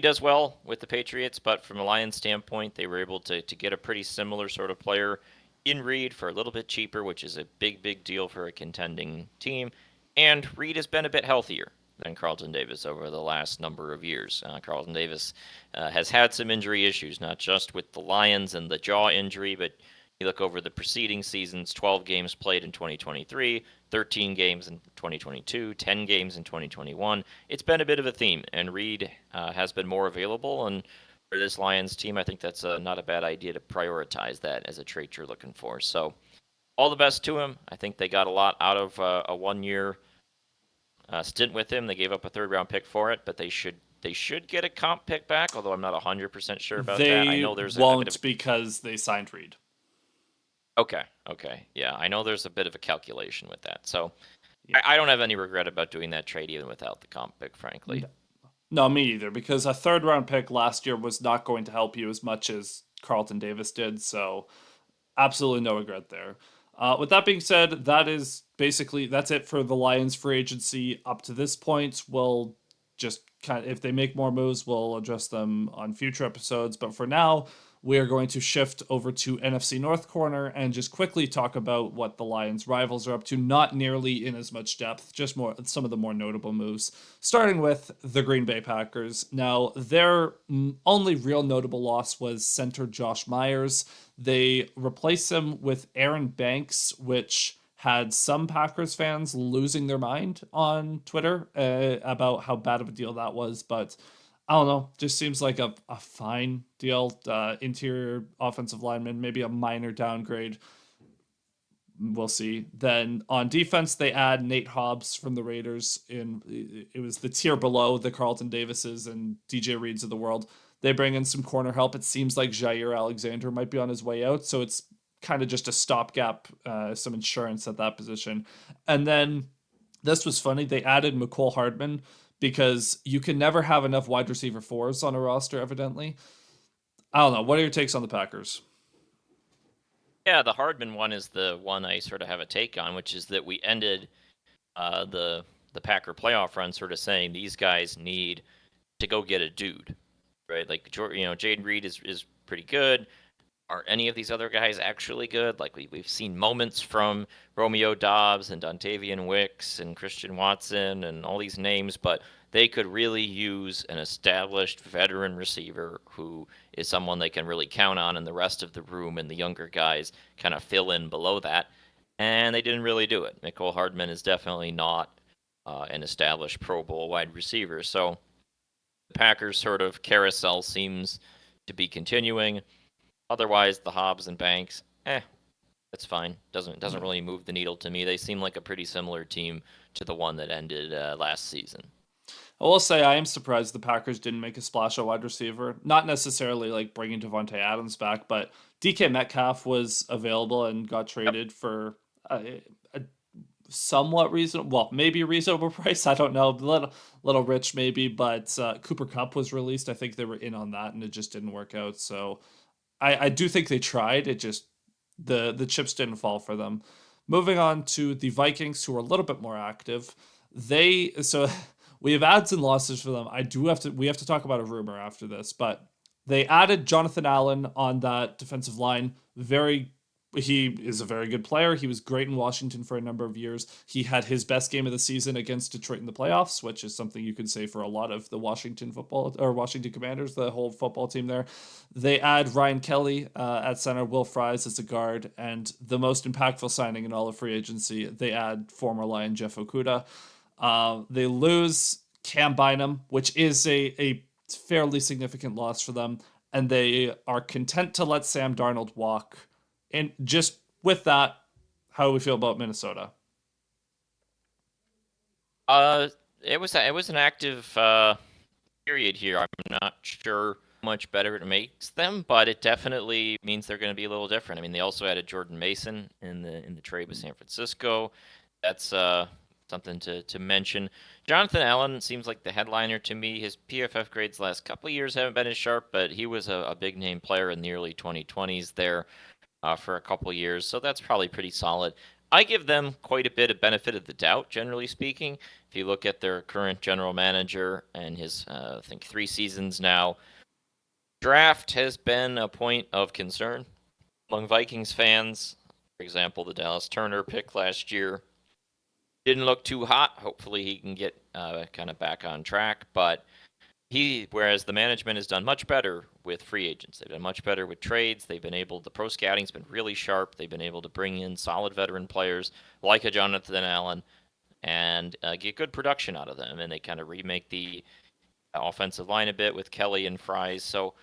B: does well with the Patriots. But from a Lions standpoint, they were able to get a pretty similar sort of player in Reed for a little bit cheaper, which is a big deal for a contending team. And Reed has been a bit healthier than Carlton Davis over the last number of years. Carlton Davis has had some injury issues, not just with the Lions and the jaw injury, but you look over the preceding seasons: 12 games played in 2023, 13 games in 2022, 10 games in 2021. It's been a bit of a theme, and Reed has been more available. And for this Lions team, I think that's not a bad idea to prioritize that as a trait you're looking for. So, all the best to him. I think they got a lot out of a 1 year stint with him. They gave up a third round pick for it, but they should get a comp pick back. Although I'm not 100% sure about that. I
A: They
B: know there's a bit of
A: won't because they signed Reed.
B: okay, yeah. I know there's a bit of a calculation with that. So
A: Yeah.
B: I don't have any regret about doing that trade even without the comp pick, frankly.
A: No, no, me either, because a third round pick last year was not going to help you as much as Carlton Davis did. So, absolutely no regret there. With that being said, that's it for the Lions free agency up to this point. We'll just kind of, if they make more moves, we'll address them on future episodes. But for now, we are going to shift over to NFC North corner and just quickly talk about what the Lions rivals are up to, not nearly in as much depth, just more some of the more notable moves. Starting with the Green Bay Packers. Now, their only real notable loss was center Josh Myers. They replaced him with Aaron Banks, which had some Packers fans losing their mind on Twitter about how bad of a deal that was. But I don't know, just seems like a fine deal. Interior offensive lineman, maybe a minor downgrade. We'll see. Then on defense, they add Nate Hobbs from the Raiders. It was the tier below the Carlton Davises and DJ Reeds of the world. They bring in some corner help. It seems like Jair Alexander might be on his way out, so it's kind of just a stopgap, some insurance at that position. And then this was funny. They added McCole Hardman because you can never have enough wide receiver fours on a roster, evidently. I don't know. What are your takes on the Packers?
B: Yeah, the Hardman one is the one I sort of have a take on, which is that we ended the Packer playoff run sort of saying these guys need to go get a dude, right? Like Jaden Reed is pretty good. Are any of these other guys actually good? Like we've seen moments from Romeo Dobbs and Dontavian Wicks and Christian Watson and all these names, but they could really use an established veteran receiver who is someone they can really count on, and the rest of the room and the younger guys kind of fill in below that. And they didn't really do it. Mecole Hardman is definitely not an established Pro Bowl wide receiver. So the Packers sort of carousel seems to be continuing. Otherwise, the Hobbs and Banks, that's fine. Doesn't really move the needle to me. They seem like a pretty similar team to the one that ended last season.
A: I will say I am surprised the Packers didn't make a splash at wide receiver. Not necessarily like bringing Devontae Adams back, but DK Metcalf was available and got traded for a somewhat reasonable, well, maybe a reasonable price. I don't know, little rich maybe, but Cooper Kupp was released. I think they were in on that, and it just didn't work out. So I do think they tried. It just the chips didn't fall for them. Moving on to the Vikings, who are a little bit more active. So we have adds and losses for them. We have to talk about a rumor after this, but they added Jonathan Allen on that defensive line. He is a very good player. He was great in Washington for a number of years. He had his best game of the season against Detroit in the playoffs, which is something you can say for a lot of the Washington Commanders, the whole football team there. They add Ryan Kelly at center, Will Fries as a guard, and the most impactful signing in all of free agency, they add former Lion Jeff Okudah. They lose Cam Bynum, which is a fairly significant loss for them, and they are content to let Sam Darnold walk. And just with that, how do we feel about Minnesota?
B: It was an active period here. I'm not sure how much better it makes them, but it definitely means they're going to be a little different. I mean, they also added Jordan Mason in the trade with San Francisco. That's something to mention. Jonathan Allen seems like the headliner to me. His PFF grades last couple of years haven't been as sharp, but he was a big name player in the early 2020s there for a couple of years, so that's probably pretty solid. I give them quite a bit of benefit of the doubt, generally speaking. If you look at their current general manager and his, I think, 3 seasons now, draft has been a point of concern among Vikings fans. For example, the Dallas Turner pick last year didn't look too hot. Hopefully he can get kind of back on track, but whereas the management has done much better with free agents. They've done much better with trades. The pro scouting's been really sharp. They've been able to bring in solid veteran players like a Jonathan Allen and get good production out of them. And they kind of remake the offensive line a bit with Kelly and Fries. So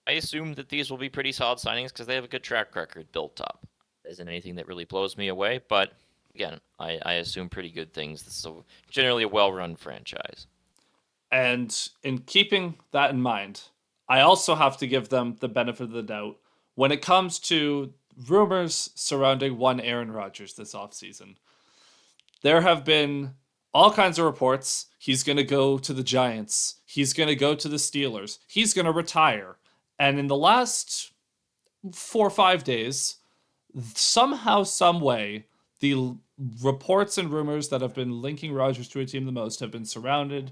B: I assume that these will be pretty solid signings because they have a good track record built up. There isn't anything that really blows me away, but again, I assume pretty good things. This is generally a well-run franchise.
A: And in keeping that in mind, I also have to give them the benefit of the doubt when it comes to rumors surrounding one Aaron Rodgers this offseason. There have been all kinds of reports. He's going to go to the Giants. He's going to go to the Steelers. He's going to retire. And in the last 4 or 5 days, somehow, some way, the reports and rumors that have been linking Rodgers to a team the most have been surrounding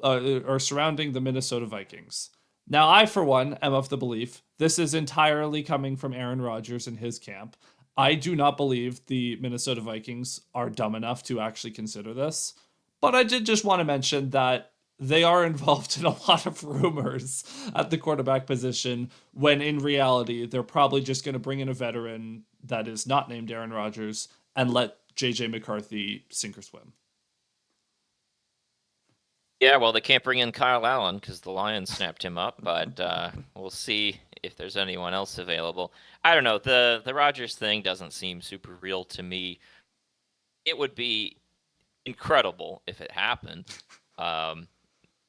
A: the Minnesota Vikings. Now, I, for one, am of the belief this is entirely coming from Aaron Rodgers and his camp. I do not believe the Minnesota Vikings are dumb enough to actually consider this. But I did just want to mention that they are involved in a lot of rumors at the quarterback position when in reality, they're probably just going to bring in a veteran that is not named Aaron Rodgers and let JJ McCarthy sink or swim.
B: Yeah, well, they can't bring in Kyle Allen because the Lions snapped him up, but we'll see if there's anyone else available. I don't know. The Rodgers thing doesn't seem super real to me. It would be incredible if it happened. Um,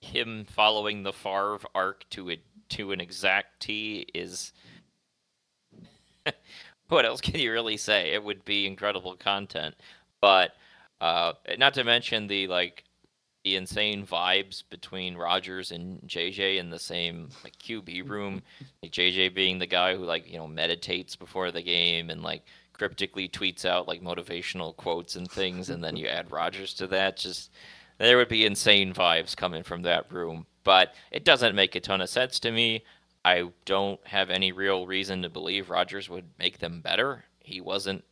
B: him following the Favre arc to an exact T is what else can you really say? It would be incredible content. But not to mention the insane vibes between Rodgers and JJ in the same like QB room. Like JJ being the guy who meditates before the game and like cryptically tweets out like motivational quotes and things, and then you add Rodgers to that. Just there would be insane vibes coming from that room. But it doesn't make a ton of sense to me. I don't have any real reason to believe Rodgers would make them better. He wasn't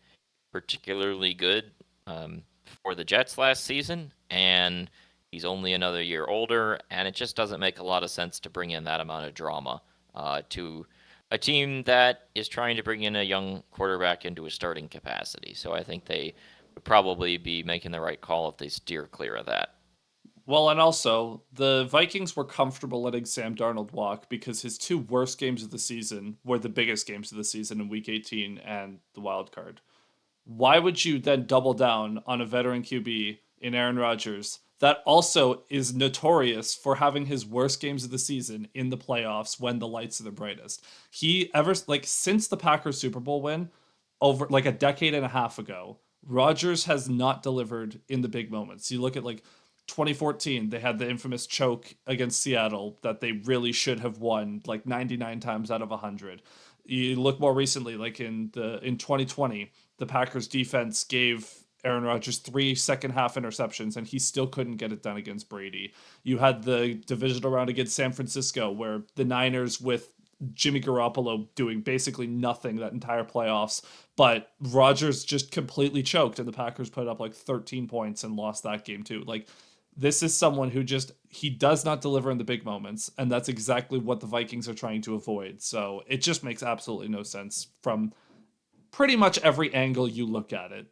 B: particularly good for the Jets last season, and he's only another year older, and it just doesn't make a lot of sense to bring in that amount of drama to a team that is trying to bring in a young quarterback into a starting capacity. So I think they would probably be making the right call if they steer clear of that.
A: Well, and also, the Vikings were comfortable letting Sam Darnold walk because his two worst games of the season were the biggest games of the season in Week 18 and the wild card. Why would you then double down on a veteran QB in Aaron Rodgers that also is notorious for having his worst games of the season in the playoffs when the lights are the brightest? He ever like since the Packers Super Bowl win over like a decade and a half ago, Rodgers has not delivered in the big moments. You look at like 2014, they had the infamous choke against Seattle that they really should have won like 99 times out of 100. You look more recently, like in 2020, the Packers defense gave Aaron Rodgers 3 second half interceptions, and he still couldn't get it done against Brady. You had the divisional round against San Francisco, where the Niners with Jimmy Garoppolo doing basically nothing that entire playoffs, but Rodgers just completely choked, and the Packers put up like 13 points and lost that game too. Like, this is someone who just he does not deliver in the big moments, and that's exactly what the Vikings are trying to avoid. So it just makes absolutely no sense from pretty much every angle you look at it.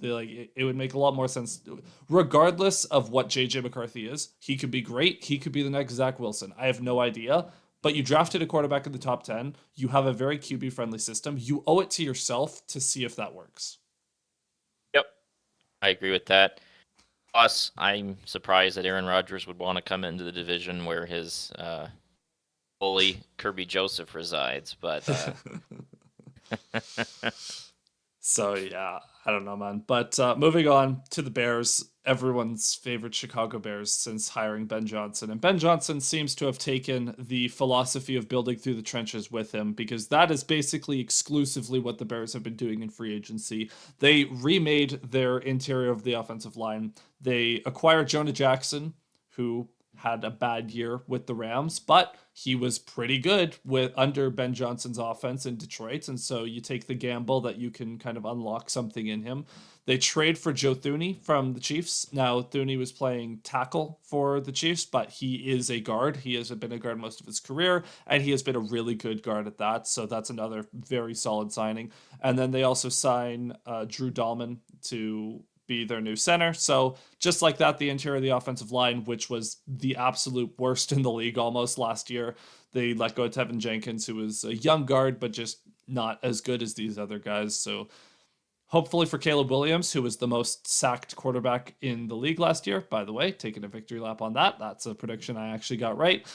A: It would make a lot more sense regardless of what JJ McCarthy is. He could be great. He could be the next Zach Wilson. I have no idea. But you drafted a quarterback in the top 10. You have a very QB friendly system. You owe it to yourself to see if that works.
B: Yep, I agree with that. Plus, I'm surprised that Aaron Rodgers would want to come into the division where his bully Kirby Joseph resides, but
A: So yeah, I don't know, man. But moving on to the Bears, everyone's favorite Chicago Bears since hiring Ben Johnson, and Ben Johnson seems to have taken the philosophy of building through the trenches with him because that is basically exclusively what the Bears have been doing in free agency. They remade their interior of the offensive line. They acquired Jonah Jackson, who had a bad year with the Rams, but he was pretty good with under Ben Johnson's offense in Detroit, and so you take the gamble that you can kind of unlock something in him. They trade for Joe Thuney from the Chiefs. Now Thuney was playing tackle for the Chiefs, but he is a guard. He has been a guard most of his career, and he has been a really good guard at that. So that's another very solid signing. And then they also sign Drew Dahlman to be their new center. So just like that, the interior of the offensive line, which was the absolute worst in the league almost last year, they let go of Tevin Jenkins, who was a young guard, but just not as good as these other guys. So hopefully for Caleb Williams, who was the most sacked quarterback in the league last year, by the way, taking a victory lap on that. That's a prediction I actually got right.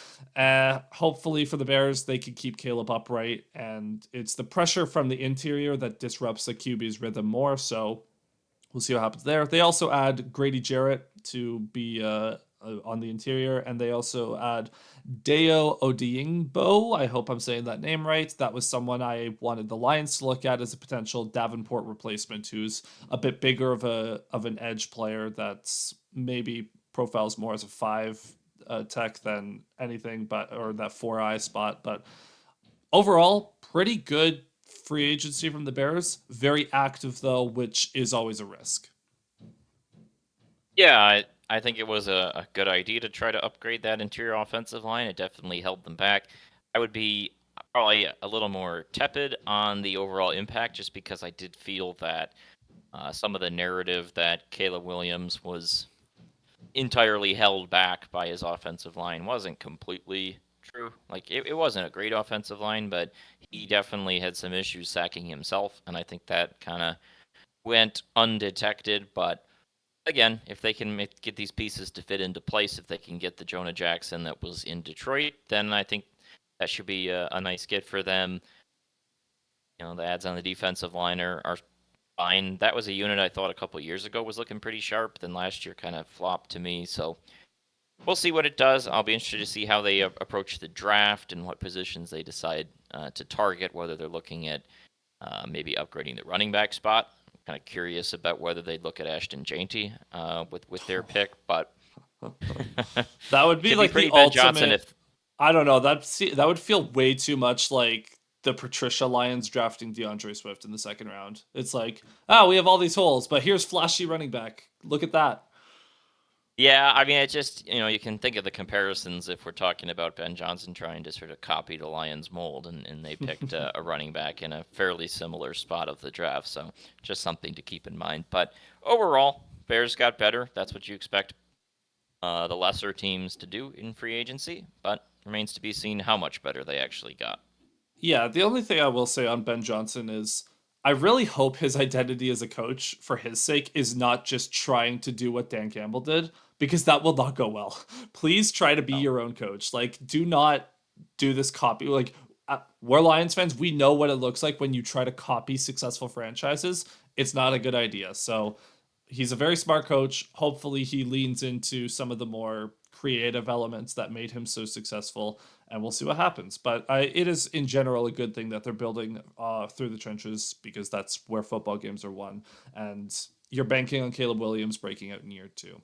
A: Hopefully for the Bears, they can keep Caleb upright. And it's the pressure from the interior that disrupts the QB's rhythm more. So we'll see what happens there. They also add Grady Jarrett to be on the interior, and they also add Deo Odiingbo. I hope I'm saying that name right. That was someone I wanted the Lions to look at as a potential Davenport replacement, who's a bit bigger of an edge player that's maybe profiles more as a five tech than anything, but or that 4-eye spot. But overall, pretty good free agency from the Bears. Very active though, which is always a risk.
B: yeah, I think it was a good idea to try to upgrade that interior offensive line. It definitely held them back. I would be probably a little more tepid on the overall impact just because I did feel that Some of the narrative that Caleb Williams was entirely held back by his offensive line wasn't completely true. Like it wasn't a great offensive line, but he definitely had some issues sacking himself, and I think that kind of went undetected. But again, if they can get these pieces to fit into place, if they can get the Jonah Jackson that was in Detroit, then I think that should be a nice get for them. The ads on the defensive line are fine. That was a unit I thought a couple years ago was looking pretty sharp. Then last year kind of flopped to me. So we'll see what it does. I'll be interested to see how they approach the draft and what positions they decide to target, whether they're looking at maybe upgrading the running back spot. I'm kind of curious about whether they'd look at Ashton Jeanty with their pick, but
A: That would be
B: could be
A: like the
B: pretty Ben Johnson
A: ultimate.
B: if.
A: I don't know. That would feel way too much like the Patricia Lions drafting DeAndre Swift in the second round. It's like, oh, we have all these holes, but here's flashy running back. Look at that.
B: Yeah, I mean, it just, you can think of the comparisons if we're talking about Ben Johnson trying to sort of copy the Lions mold, and they picked a running back in a fairly similar spot of the draft. So just something to keep in mind. But overall, Bears got better. That's what you expect the lesser teams to do in free agency, but remains to be seen how much better they actually got.
A: Yeah, the only thing I will say on Ben Johnson is I really hope his identity as a coach, for his sake, is not just trying to do what Dan Campbell did, because that will not go well. Please try to be
B: Oh,
A: your own coach. Like, do not do this copy. Like, we're Lions fans. We know what it looks like when you try to copy successful franchises. It's not a good idea. So, he's a very smart coach. Hopefully, he leans into some of the more creative elements that made him so successful, and we'll see what happens. But it is in general a good thing that they're building through the trenches, because that's where football games are won, and you're banking on Caleb Williams breaking out in year two.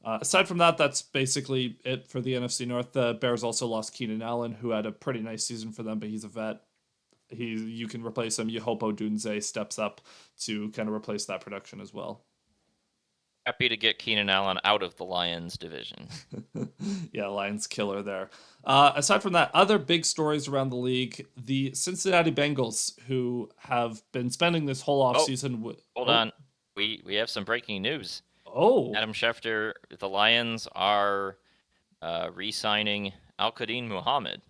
A: Aside from that, that's basically it for the NFC North. The Bears also lost Keenan Allen, who had a pretty nice season for them, but he's a vet. You can replace him. You hope Odunze steps up to kind of replace that production as well.
B: happy to get Keenan Allen out of the Lions division.
A: Yeah, Lions killer there. Aside from that, other big stories around the league: the Cincinnati Bengals, who have been spending this whole
B: Oh,
A: offseason with.
B: hold
A: Oh,
B: on. We have some breaking news.
A: oh,
B: Adam Schefter, the Lions are re-signing Al-Qadim Muhammad,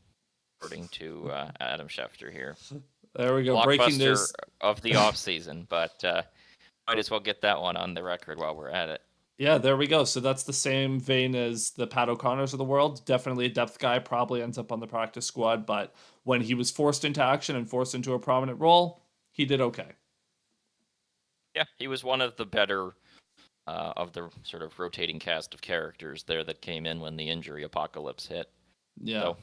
B: according to Adam Schefter here.
A: there we go. Breaking
B: Blockbuster
A: news.
B: of the offseason, but might as well get that one on the record while we're at it.
A: Yeah, there we go. So that's the same vein as the Pat O'Connors of the world. Definitely a depth guy, probably ends up on the practice squad, but when he was forced into action and forced into a prominent role, he did okay.
B: Yeah, he was one of the better of the sort of rotating cast of characters there that came in when the injury apocalypse hit.
A: Yeah.
B: So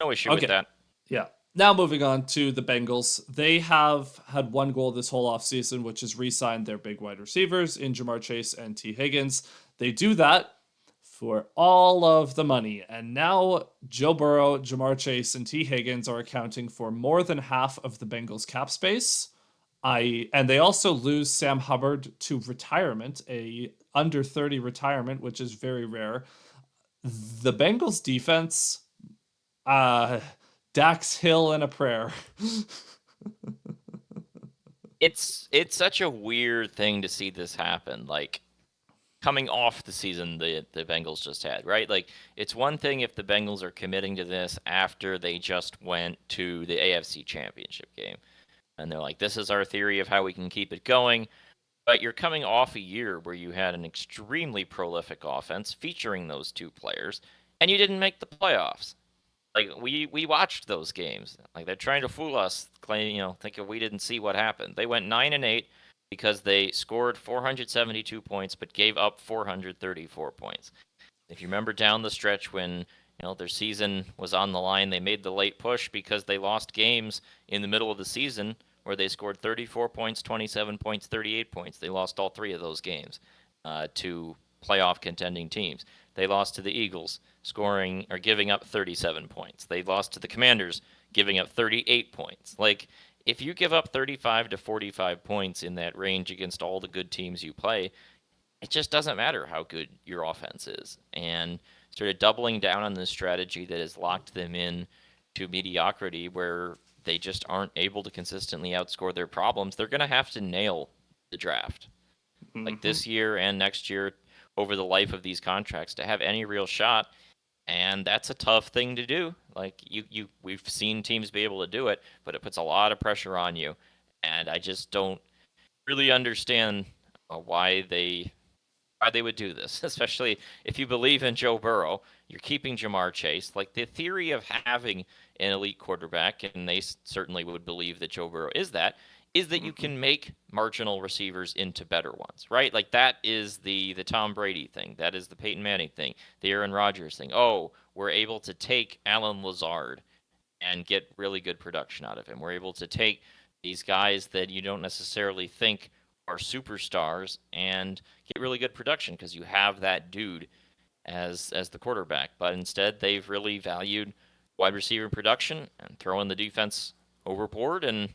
B: no issue with
A: Okay.
B: that.
A: Yeah. Now moving on to the Bengals. They have had one goal this whole offseason, which is re-sign their big wide receivers in Jamar Chase and T. Higgins. They do that for all of the money. And now Joe Burrow, Jamar Chase, and T. Higgins are accounting for more than half of the Bengals cap space. And they also lose Sam Hubbard to retirement, a under 30 retirement, which is very rare. The Bengals defense, uh Dax Hill and a prayer.
B: It's such a weird thing to see this happen. Like coming off the season the Bengals just had, right? Like it's one thing if the Bengals are committing to this after they just went to the AFC Championship game and they're like, this is our theory of how we can keep it going. But you're coming off a year where you had an extremely prolific offense featuring those two players, and you didn't make the playoffs. Like we watched those games. Like they're trying to fool us, claim thinking we didn't see what happened. They went 9-8 because they scored 472 points but gave up 434 points. If you remember down the stretch when their season was on the line, they made the late push because they lost games in the middle of the season where they scored 34 points, 27 points, 38 points. They lost all three of those games to playoff contending teams. They lost to the Eagles, scoring or giving up 37 points. They lost to the Commanders, giving up 38 points. Like, if you give up 35 to 45 points in that range against all the good teams you play, it just doesn't matter how good your offense is. And sort of doubling down on this strategy that has locked them in to mediocrity where they just aren't able to consistently outscore their problems, they're going to have to nail the draft. like
A: Hmm.
B: this year and next year over the life of these contracts to have any real shot. And that's a tough thing to do. Like we've seen teams be able to do it, but it puts a lot of pressure on you. And I just don't really understand why they would do this, especially if you believe in Joe Burrow. You're keeping Jamar Chase. Like the theory of having an elite quarterback, and they certainly would believe that Joe Burrow is that you
A: Hmm.
B: can make marginal receivers into better ones, right? Like that is the Tom Brady thing. That is the Peyton Manning thing. The Aaron Rodgers thing. Oh, we're able to take Alan Lazard and get really good production out of him. We're able to take these guys that you don't necessarily think are superstars and get really good production because you have that dude as the quarterback. But instead, they've really valued wide receiver production and throwing the defense overboard. And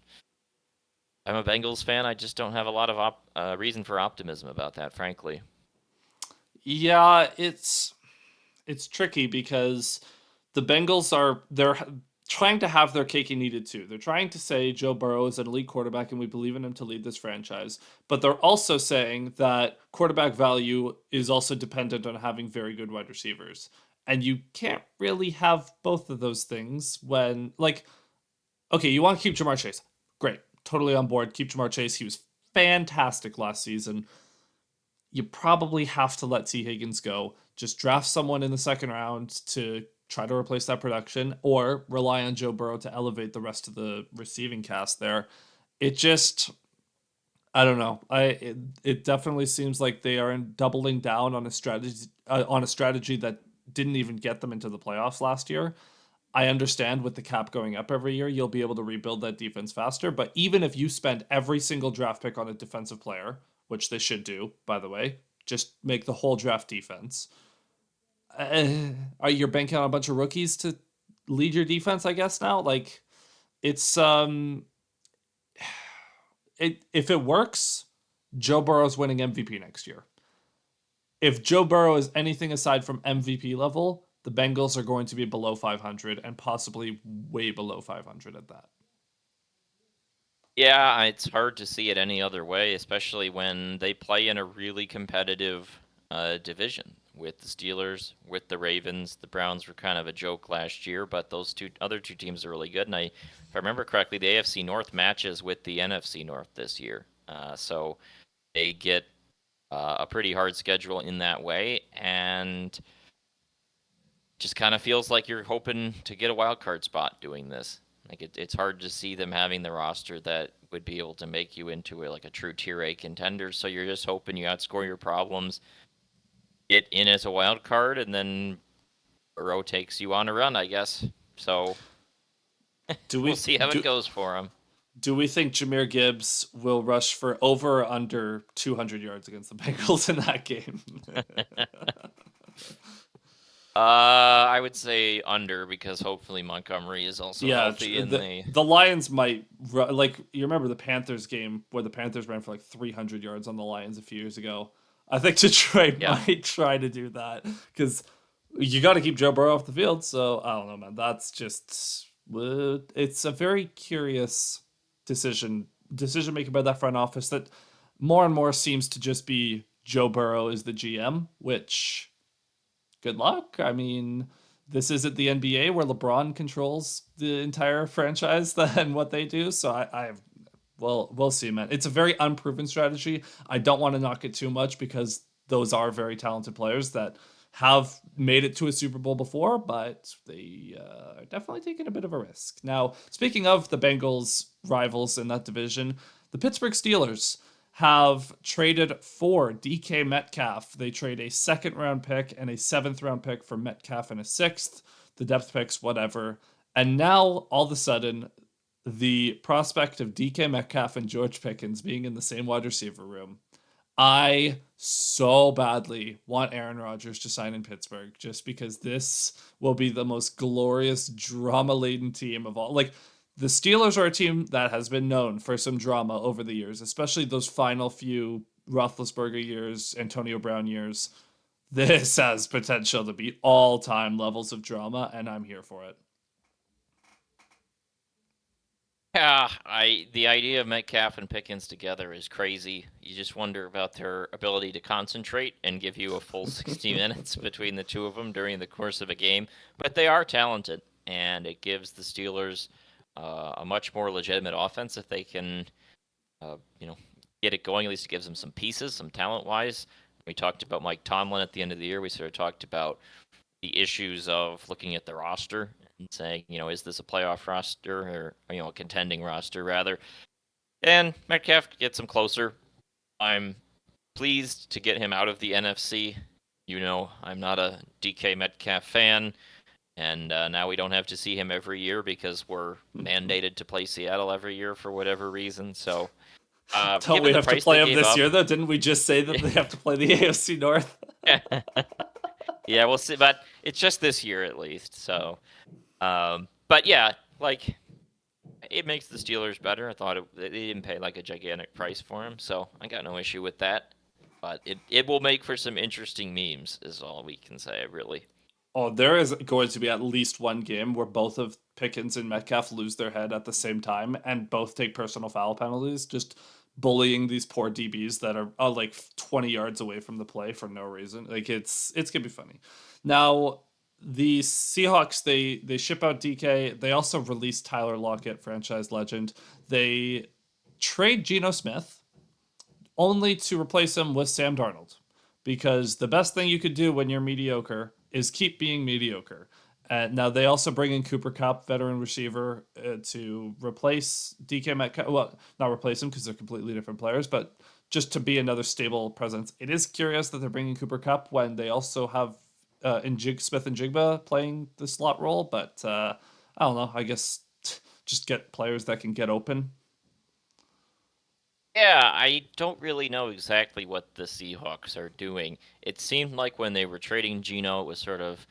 B: I'm a Bengals fan. I just don't have a lot of reason for optimism about that, frankly.
A: Yeah, it's tricky because the Bengals they're trying to have their cake and eat it too. They're trying to say Joe Burrow is an elite quarterback and we believe in him to lead this franchise, but they're also saying that quarterback value is also dependent on having very good wide receivers. And you can't really have both of those things when like okay, you want to keep Jamar Chase. Great. Totally on board. Keep Jamar Chase. He was fantastic last season. You probably have to let T. Higgins go. Just draft someone in the second round to try to replace that production, or rely on Joe Burrow to elevate the rest of the receiving cast there. It just, I don't know. It definitely seems like they are doubling down on a strategy that didn't even get them into the playoffs last year. I understand with the cap going up every year, you'll be able to rebuild that defense faster. But even if you spend every single draft pick on a defensive player, which they should do, by the way, just make the whole draft defense. Are you banking on a bunch of rookies to lead your defense? I guess now, like it's if it works, Joe Burrow's winning MVP next year. If Joe Burrow is anything aside from MVP level, the Bengals are going to be below 500 and possibly way below 500 at that.
B: Yeah, it's hard to see it any other way, especially when they play in a really competitive division with the Steelers, with the Ravens. The Browns were kind of a joke last year, but those other two teams are really good. And if I remember correctly, the AFC North matches with the NFC North this year, so they get a pretty hard schedule in that way, and just kind of feels like you're hoping to get a wild card spot doing this. Like it's hard to see them having the roster that would be able to make you into like a true tier A contender. So you're just hoping you outscore your problems, get in as a wild card, and then Burrow takes you on a run, I guess. So
A: Do
B: we'll
A: we
B: see how it
A: do
B: goes for him.
A: do we think Jameer Gibbs will rush for over or under 200 yards against the Bengals in that game?
B: I would say under because hopefully Montgomery is also
A: Yeah,
B: healthy and
A: the
B: they.
A: the Lions might like you remember the Panthers game where the Panthers ran for like 300 yards on the Lions a few years ago. I think Detroit
B: Yeah.
A: might try to do that because you got to keep Joe Burrow off the field. So I don't know, man. That's just it's a very curious decision making by that front office that more and more seems to just be Joe Burrow is the GM, which good luck. I mean, this isn't the NBA where LeBron controls the entire franchise and what they do. So I have, well, we'll see, man. It's a very unproven strategy. I don't want to knock it too much because those are very talented players that have made it to a Super Bowl before, but they are definitely taking a bit of a risk. Now, speaking of the Bengals rivals in that division, the Pittsburgh Steelers have traded for DK Metcalf. They trade a second round pick and a seventh round pick for Metcalf and a sixth, the depth picks, whatever. And now, all of a sudden, the prospect of DK Metcalf and George Pickens being in the same wide receiver room. I so badly want Aaron Rodgers to sign in Pittsburgh just because this will be the most glorious drama laden team of all. Like, the Steelers are a team that has been known for some drama over the years, especially those final few Roethlisberger years, Antonio Brown years. This has potential to be all time levels of drama, and I'm here for it.
B: Yeah, the idea of Metcalf and Pickens together is crazy. You just wonder about their ability to concentrate and give you a full 60 minutes between the two of them during the course of a game. But they are talented, and it gives the Steelers a much more legitimate offense if they can, uh, you know, get it going. At least it gives them some pieces, some talent-wise. We talked about Mike Tomlin at the end of the year. We sort of talked about the issues of looking at the roster and saying, is this a playoff roster or, a contending roster rather? And Metcalf gets him closer. I'm pleased to get him out of the NFC. I'm not a DK Metcalf fan, and now we don't have to see him every year because we're mandated to play Seattle every year for whatever reason. So,
A: Don't
B: given
A: we
B: the
A: have to
B: price they
A: play them
B: gave
A: this
B: up,
A: year, though? Didn't we just say that they have to play the AFC North?
B: yeah, we'll see. But it's just this year at least. So, but yeah, like it makes the Steelers better. I thought they didn't pay like a gigantic price for him, so I got no issue with that. But it will make for some interesting memes, is all we can say, really.
A: Oh, there is going to be at least one game where both of Pickens and Metcalf lose their head at the same time and both take personal foul penalties, just bullying these poor DBs that are like 20 yards away from the play for no reason. Like it's gonna be funny. Now the Seahawks they ship out DK. They also release Tyler Lockett, franchise legend. They trade Geno Smith only to replace him with Sam Darnold. Because the best thing you could do when you're mediocre is keep being mediocre. Now they also bring in Cooper Kupp, veteran receiver, to replace DK Metcalf. Well, not replace him because they're completely different players, but just to be another stable presence. It is curious that they're bringing Cooper Kupp when they also have Smith and Jigba playing the slot role. But I don't know. I guess just get players that can get open.
B: Yeah, I don't really know exactly what the Seahawks are doing. It seemed like when they were trading Geno, it was sort of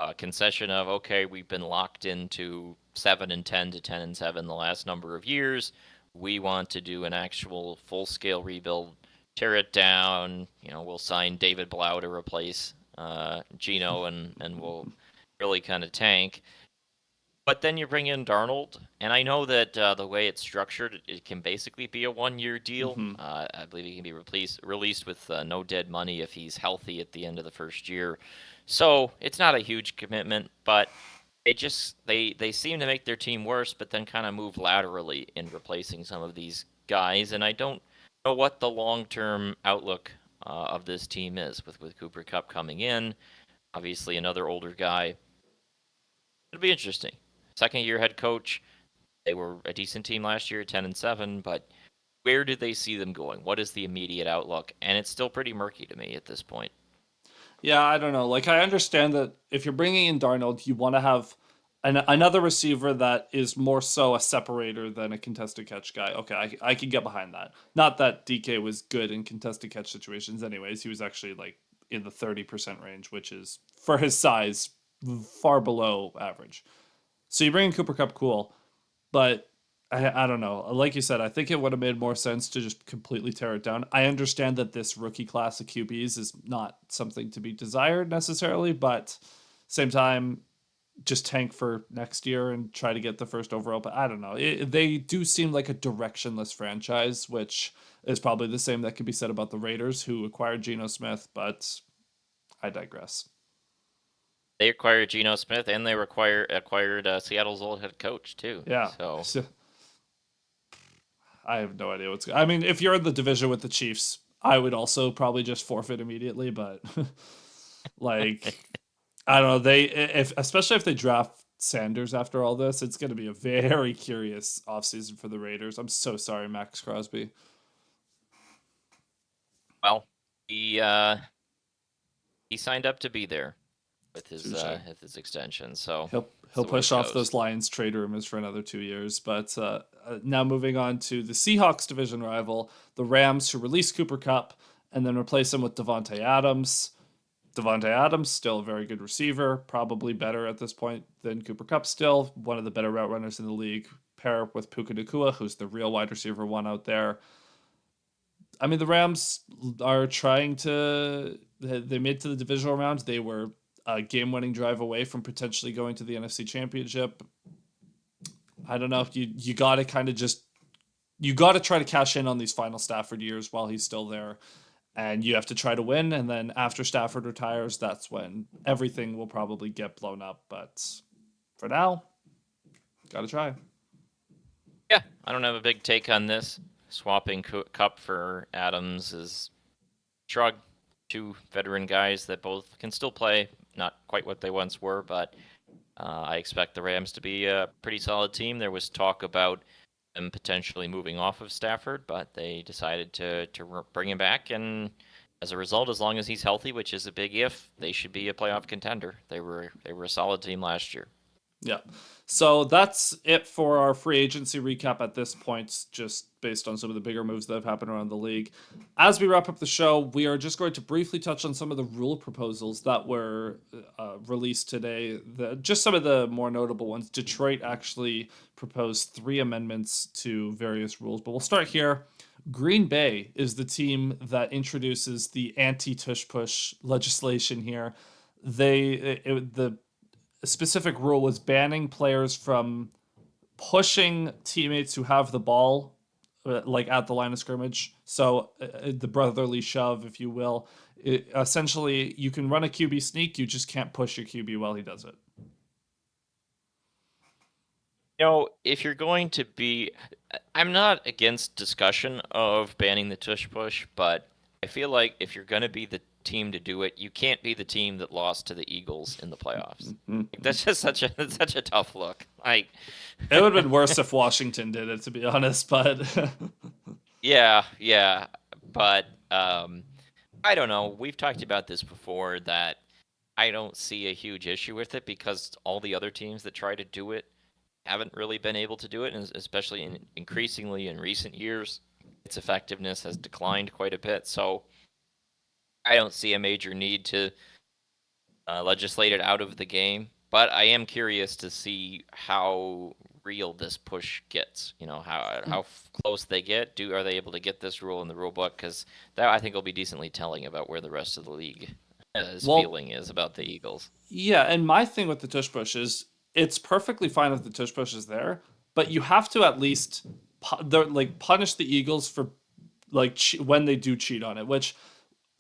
B: a concession of, okay, we've been locked into 7-10 to 10-7 the last number of years. We want to do an actual full-scale rebuild, tear it down. We'll sign David Blau to replace Geno, and we'll really kind of tank. But then you bring in Darnold, and I know that the way it's structured, it can basically be a one-year deal.
A: Mm-hmm.
B: I believe he can be released with no dead money if he's healthy at the end of the first year. So it's not a huge commitment, but they seem to make their team worse, but then kind of move laterally in replacing some of these guys. And I don't know what the long-term outlook of this team is with Cooper Kupp coming in. Obviously, another older guy. It'll be interesting. Second year head coach. They were a decent team last year, 10-7, but where do they see them going? What is the immediate outlook? And it's still pretty murky to me at this point.
A: Yeah, I don't know. Like, I understand that if you're bringing in Darnold, you want to have another receiver that is more so a separator than a contested catch guy. Okay, I can get behind that. Not that DK was good in contested catch situations, anyways. He was actually like in the 30% range, which is, for his size, far below average. So you bring in Cooper Cup, cool. But I don't know. Like you said, I think it would have made more sense to just completely tear it down. I understand that this rookie class of QBs is not something to be desired necessarily, but same time, just tank for next year and try to get the first overall. But I don't know. They do seem like a directionless franchise, which is probably the same that could be said about the Raiders, who acquired Geno Smith. But I digress.
B: They acquired Geno Smith, and they acquired Seattle's old head coach too.
A: Yeah.
B: So
A: So I have no idea what's. I mean, if you're in the division with the Chiefs, I would also probably just forfeit immediately. But like, I don't know. They if especially if they draft Sanders after all this, it's going to be a very curious offseason for the Raiders. I'm so sorry, Max Crosby.
B: well, he signed up to be there
A: Touche.
B: with his extension. So that's
A: He'll
B: the way it
A: push off
B: goes.
A: those Lions trade rumors for another 2 years. But now moving on to the Seahawks division rival, the Rams, who release Cooper Cup and then replace him with Devonte Adams. Devonte Adams, still a very good receiver, probably better at this point than Cooper Cup. Still one of the better route runners in the league. Pair with Puka Nacua, who's the real wide receiver one out there. I mean, the Rams are trying to. They made to the divisional round. They were a game-winning drive away from potentially going to the NFC Championship. I don't know if you got to kind of just you got to try to cash in on these final Stafford years while he's still there, and you have to try to win. And then after Stafford retires, that's when everything will probably get blown up. But for now, got to try.
B: Yeah, I don't have a big take on this. Swapping Cup for Adams is shrug. Two veteran guys that both can still play, not quite what they once were, but I expect the Rams to be a pretty solid team. There was talk about them potentially moving off of Stafford, but they decided to bring him back, and as a result, as long as he's healthy, which is a big if, they should be a playoff contender. They were a solid team last year.
A: Yeah. So that's it for our free agency recap at this point, just based on some of the bigger moves that have happened around the league. As we wrap up the show, we are just going to briefly touch on some of the rule proposals that were released today. Just some of the more notable ones. Detroit actually proposed 3 amendments to various rules, but we'll start here. Green Bay is the team that introduces the anti tush push legislation here. The specific rule was banning players from pushing teammates who have the ball, like at the line of scrimmage. So the brotherly shove, if you will. Essentially, you can run a QB sneak, you just can't push your QB while he does it.
B: If you're going to be, I'm not against discussion of banning the tush push, but I feel like if you're going to be the team to do it, you can't be the team that lost to the Eagles in the playoffs. That's just such a tough look. Like,
A: it would have been worse if Washington did it, to be honest. But
B: yeah, but I don't know. We've talked about this before that I don't see a huge issue with it because all the other teams that try to do it haven't really been able to do it, and especially increasingly in recent years, its effectiveness has declined quite a bit. So I don't see a major need to legislate it out of the game. But I am curious to see how real this push gets. How close they get. Are they able to get this rule in the rule book? Because that I think will be decently telling about where the rest of the league
A: well,
B: feeling is about the Eagles.
A: yeah, and my thing with the tush push is it's perfectly fine if the tush push is there, but you have to at least like punish the Eagles for like when they do cheat on it, which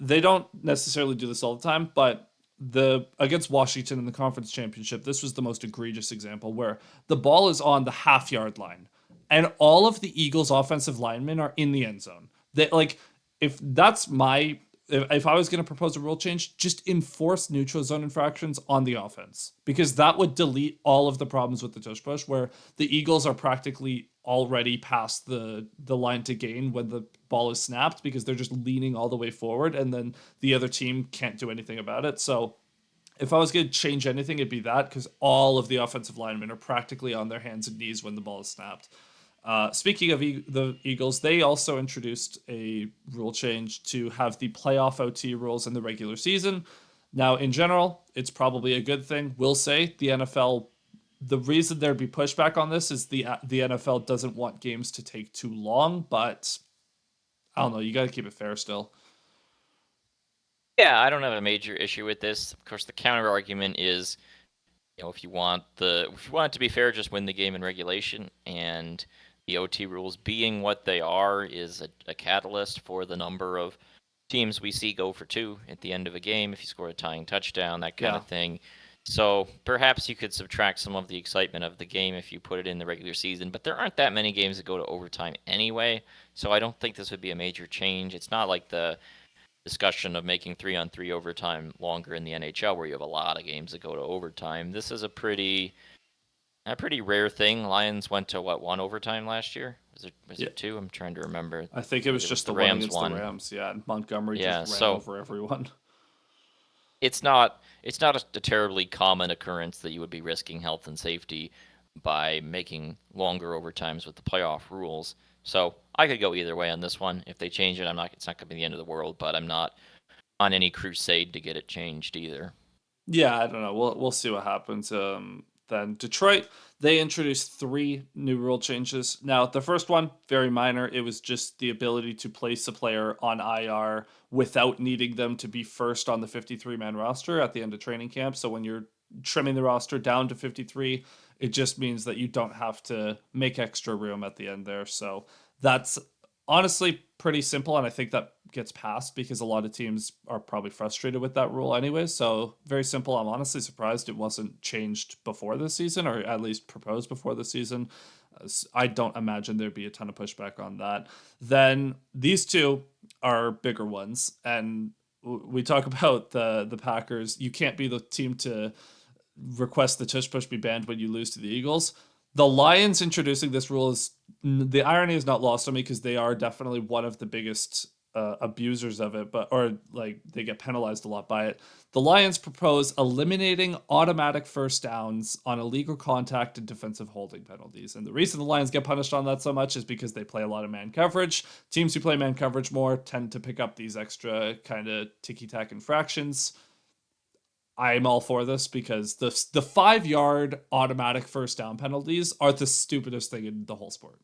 A: they don't necessarily do this all the time, but the against Washington in the conference championship, this was the most egregious example where the ball is on the half-yard line and all of the Eagles offensive linemen are in the end zone. That like if that's my if I was going to propose a rule change, just enforce neutral zone infractions on the offense because that would delete all of the problems with the tush push where the Eagles are practically already past the line to gain when the ball is snapped because they're just leaning all the way forward and then the other team can't do anything about it. So if I was going to change anything, it'd be that because all of the offensive linemen are practically on their hands and knees when the ball is snapped. Speaking of the Eagles, they also introduced a rule change to have the playoff OT rules in the regular season. Now, in general, it's probably a good thing. We'll say the NFL. The reason there'd be pushback on this is the NFL doesn't want games to take too long, but I don't know. You got to keep it fair still.
B: Yeah, I don't have a major issue with this. Of course, the counter argument is, if you want it to be fair, just win the game in regulation, and the OT rules being what they are is a catalyst for the number of teams we see go for two at the end of a game if you score a tying touchdown, that kind
A: Yeah.
B: of thing. So perhaps you could subtract some of the excitement of the game if you put it in the regular season, but there aren't that many games that go to overtime anyway, so I don't think this would be a major change. It's not like the discussion of making 3-on-3 overtime longer in the NHL where you have a lot of games that go to overtime. This is a pretty rare thing. Lions went to what, one overtime last year? Was
A: Yeah.
B: it two? I'm trying to remember.
A: I think it was
B: It was
A: just
B: the
A: the one
B: Rams
A: against the
B: one.
A: Rams. Yeah. And Montgomery
B: Yeah,
A: just ran
B: so
A: over everyone.
B: it's not a terribly common occurrence that you would be risking health and safety by making longer overtimes with the playoff rules. So I could go either way on this one. If they change it, it's not going to be the end of the world, but I'm not on any crusade to get it changed either.
A: Yeah, I don't know. We'll see what happens. Then Detroit, they introduced 3 new rule changes. Now, the first one, very minor. It was just the ability to place a player on IR without needing them to be first on the 53-man roster at the end of training camp. So when you're trimming the roster down to 53. It just means that you don't have to make extra room at the end there. So that's honestly pretty simple. And I think that gets passed because a lot of teams are probably frustrated with that rule anyway. So very simple. I'm honestly surprised it wasn't changed before this season, or at least proposed before the season. I don't imagine there'd be a ton of pushback on that. Then these two are bigger ones. And we talk about the Packers. You can't be the team to request the tush push be banned when you lose to the Eagles. The Lions introducing this rule is the irony is not lost on me because they are definitely one of the biggest abusers of it, but or like they get penalized a lot by it. The Lions propose eliminating automatic first downs on illegal contact and defensive holding penalties. And the reason the Lions get punished on that so much is because they play a lot of man coverage. Teams who play man coverage more tend to pick up these extra kind of ticky tack infractions. I'm all for this because the 5 yard automatic first down penalties are the stupidest thing in the whole sport.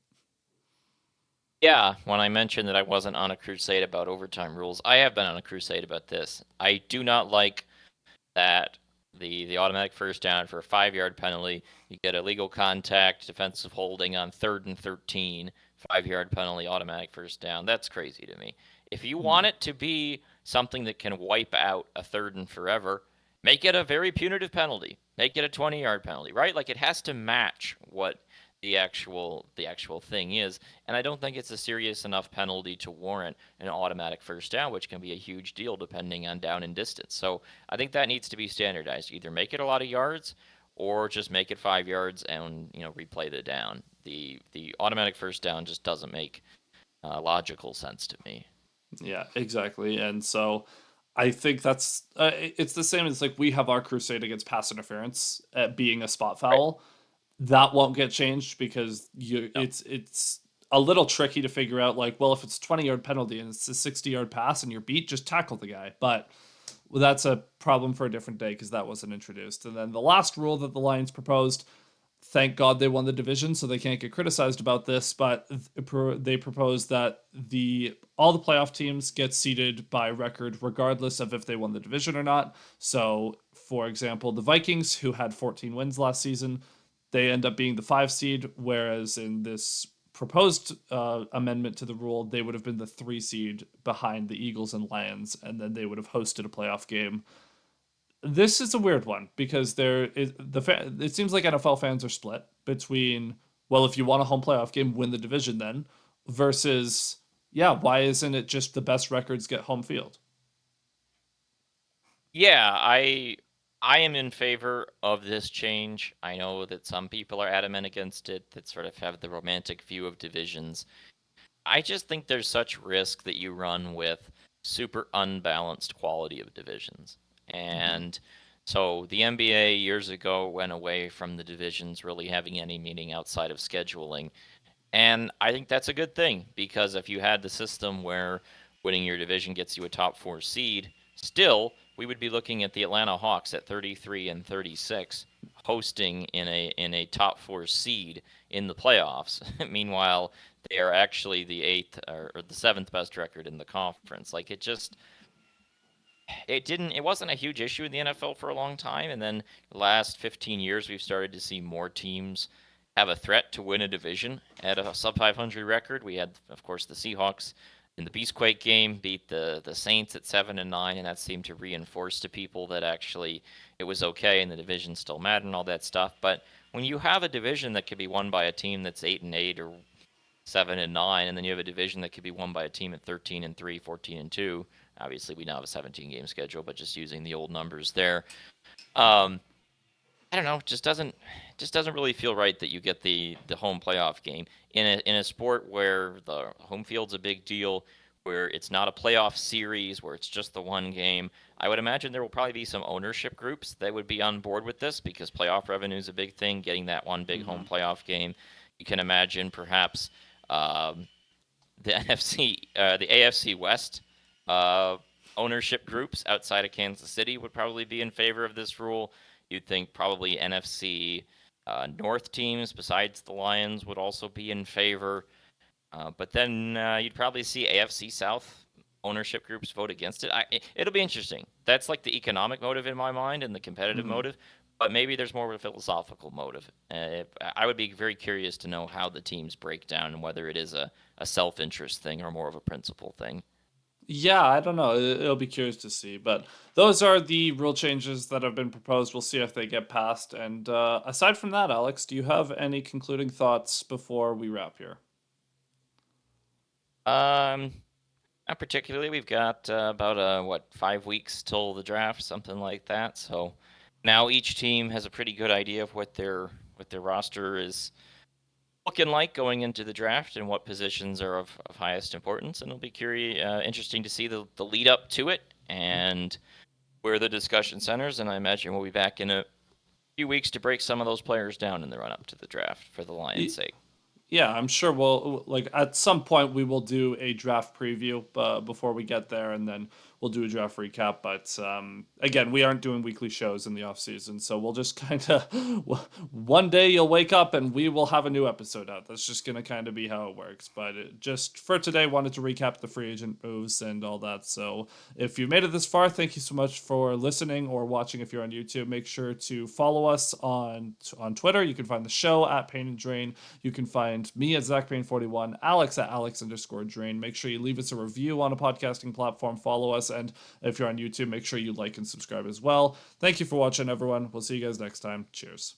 B: Yeah, when I mentioned that I wasn't on a crusade about overtime rules, I have been on a crusade about this. I do not like that the automatic first down for a 5 yard penalty, you get illegal contact, defensive holding on 3rd and 13, 5 yard penalty, automatic first down. That's crazy to me. If you want it to be something that can wipe out a third and forever, make it a very punitive penalty. Make it a 20 yard penalty, right? Like it has to match what the actual thing is, and I don't think it's a serious enough penalty to warrant an automatic first down, which can be a huge deal depending on down and distance. So I think that needs to be standardized. Either make it a lot of yards, or just make it 5 yards and replay the down. The automatic first down just doesn't make logical sense to me.
A: Yeah, exactly. And so I think that's it's the same as like we have our crusade against pass interference being a spot
B: Right.
A: foul. That won't get changed because
B: No.
A: it's a little tricky to figure out like, well, if it's a 20-yard penalty and it's a 60-yard pass and you're beat, just tackle the guy. But that's a problem for a different day because that wasn't introduced. And then the last rule that the Lions proposed, thank God they won the division, so they can't get criticized about this. But they proposed that the all the playoff teams get seeded by record, regardless of if they won the division or not. So, for example, the Vikings, who had 14 wins last season, they end up being the 5 seed, whereas in this proposed amendment to the rule, they would have been the 3 seed behind the Eagles and Lions, and then they would have hosted a playoff game. This is a weird one because it seems like NFL fans are split between, well, if you want a home playoff game, win the division then, versus, yeah, why isn't it just the best records get home field?
B: Yeah, I am in favor of this change. I know that some people are adamant against it, that sort of have the romantic view of divisions. I just think there's such risk that you run with super unbalanced quality of divisions.
A: Mm-hmm.
B: And so the NBA years ago went away from the divisions really having any meaning outside of scheduling. And I think that's a good thing because if you had the system where winning your division gets you a top four seed, still we would be looking at the Atlanta Hawks at 33 and 36 hosting in a top four seed in the playoffs. Meanwhile, they are actually the eighth or the seventh best record in the conference. Like it wasn't a huge issue in the NFL for a long time, and then the last 15 years we've started to see more teams have a threat to win a division at a sub 500 record. We had, of course, the Seahawks in the Beastquake game beat the Saints at 7-9, and that seemed to reinforce to people that actually it was okay and the division still mattered and all that stuff. But when you have a division that could be won by a team that's 8-8 or 7-9, and then you have a division that could be won by a team at 13-3, 14-2. Obviously, we now have a 17-game schedule, but just using the old numbers there. Um, I don't know, just doesn't really feel right that you get the home playoff game in a sport where the home field's a big deal, where it's not a playoff series, where it's just the one game. I would imagine there will probably be some ownership groups that would be on board with this because playoff revenue is a big thing. Getting that one big
A: Mm-hmm.
B: home playoff game, you can imagine perhaps um, the the AFC West uh, ownership groups outside of Kansas City would probably be in favor of this rule. You'd think probably NFC North teams besides the Lions would also be in favor. But then you'd probably see AFC South ownership groups vote against it. It'll be interesting. That's like the economic motive in my mind and the competitive
A: Mm-hmm.
B: motive. but maybe there's more of a philosophical motive. I would be very curious to know how the teams break down and whether it is a self-interest thing or more of a principle thing.
A: Yeah, I don't know. It'll be curious to see. But those are the rule changes that have been proposed. We'll see if they get passed. And aside from that, Alex, do you have any concluding thoughts before we wrap here?
B: Um, Not particularly. We've got about what 5 weeks till the draft, something like that. So now each team has a pretty good idea of what their roster is looking like going into the draft and what positions are of highest importance. And it'll be interesting to see the lead up to it and where the discussion centers. And I imagine we'll be back in a few weeks to break some of those players down in the run up to the draft for the Lions'
A: Y-
B: sake.
A: Yeah, I'm sure we'll like at some point we will do a draft preview before we get there, and then we'll do a draft recap. But again, we aren't doing weekly shows in the off season, so we'll just kind of one day you'll wake up and we will have a new episode out. That's just gonna kind of be how it works. But just for today, wanted to recap the free agent moves and all that. So if you made it this far, thank you so much for listening or watching. If you're on YouTube, make sure to follow us on Twitter. You can find the show at Pain and Drain. You can find me at ZachPayne41, Alex at Alex_Drain. Make sure you leave us a review on a podcasting platform, follow us, and if you're on YouTube, make sure you like and subscribe as well. Thank you for watching, everyone. We'll see you guys next time. Cheers.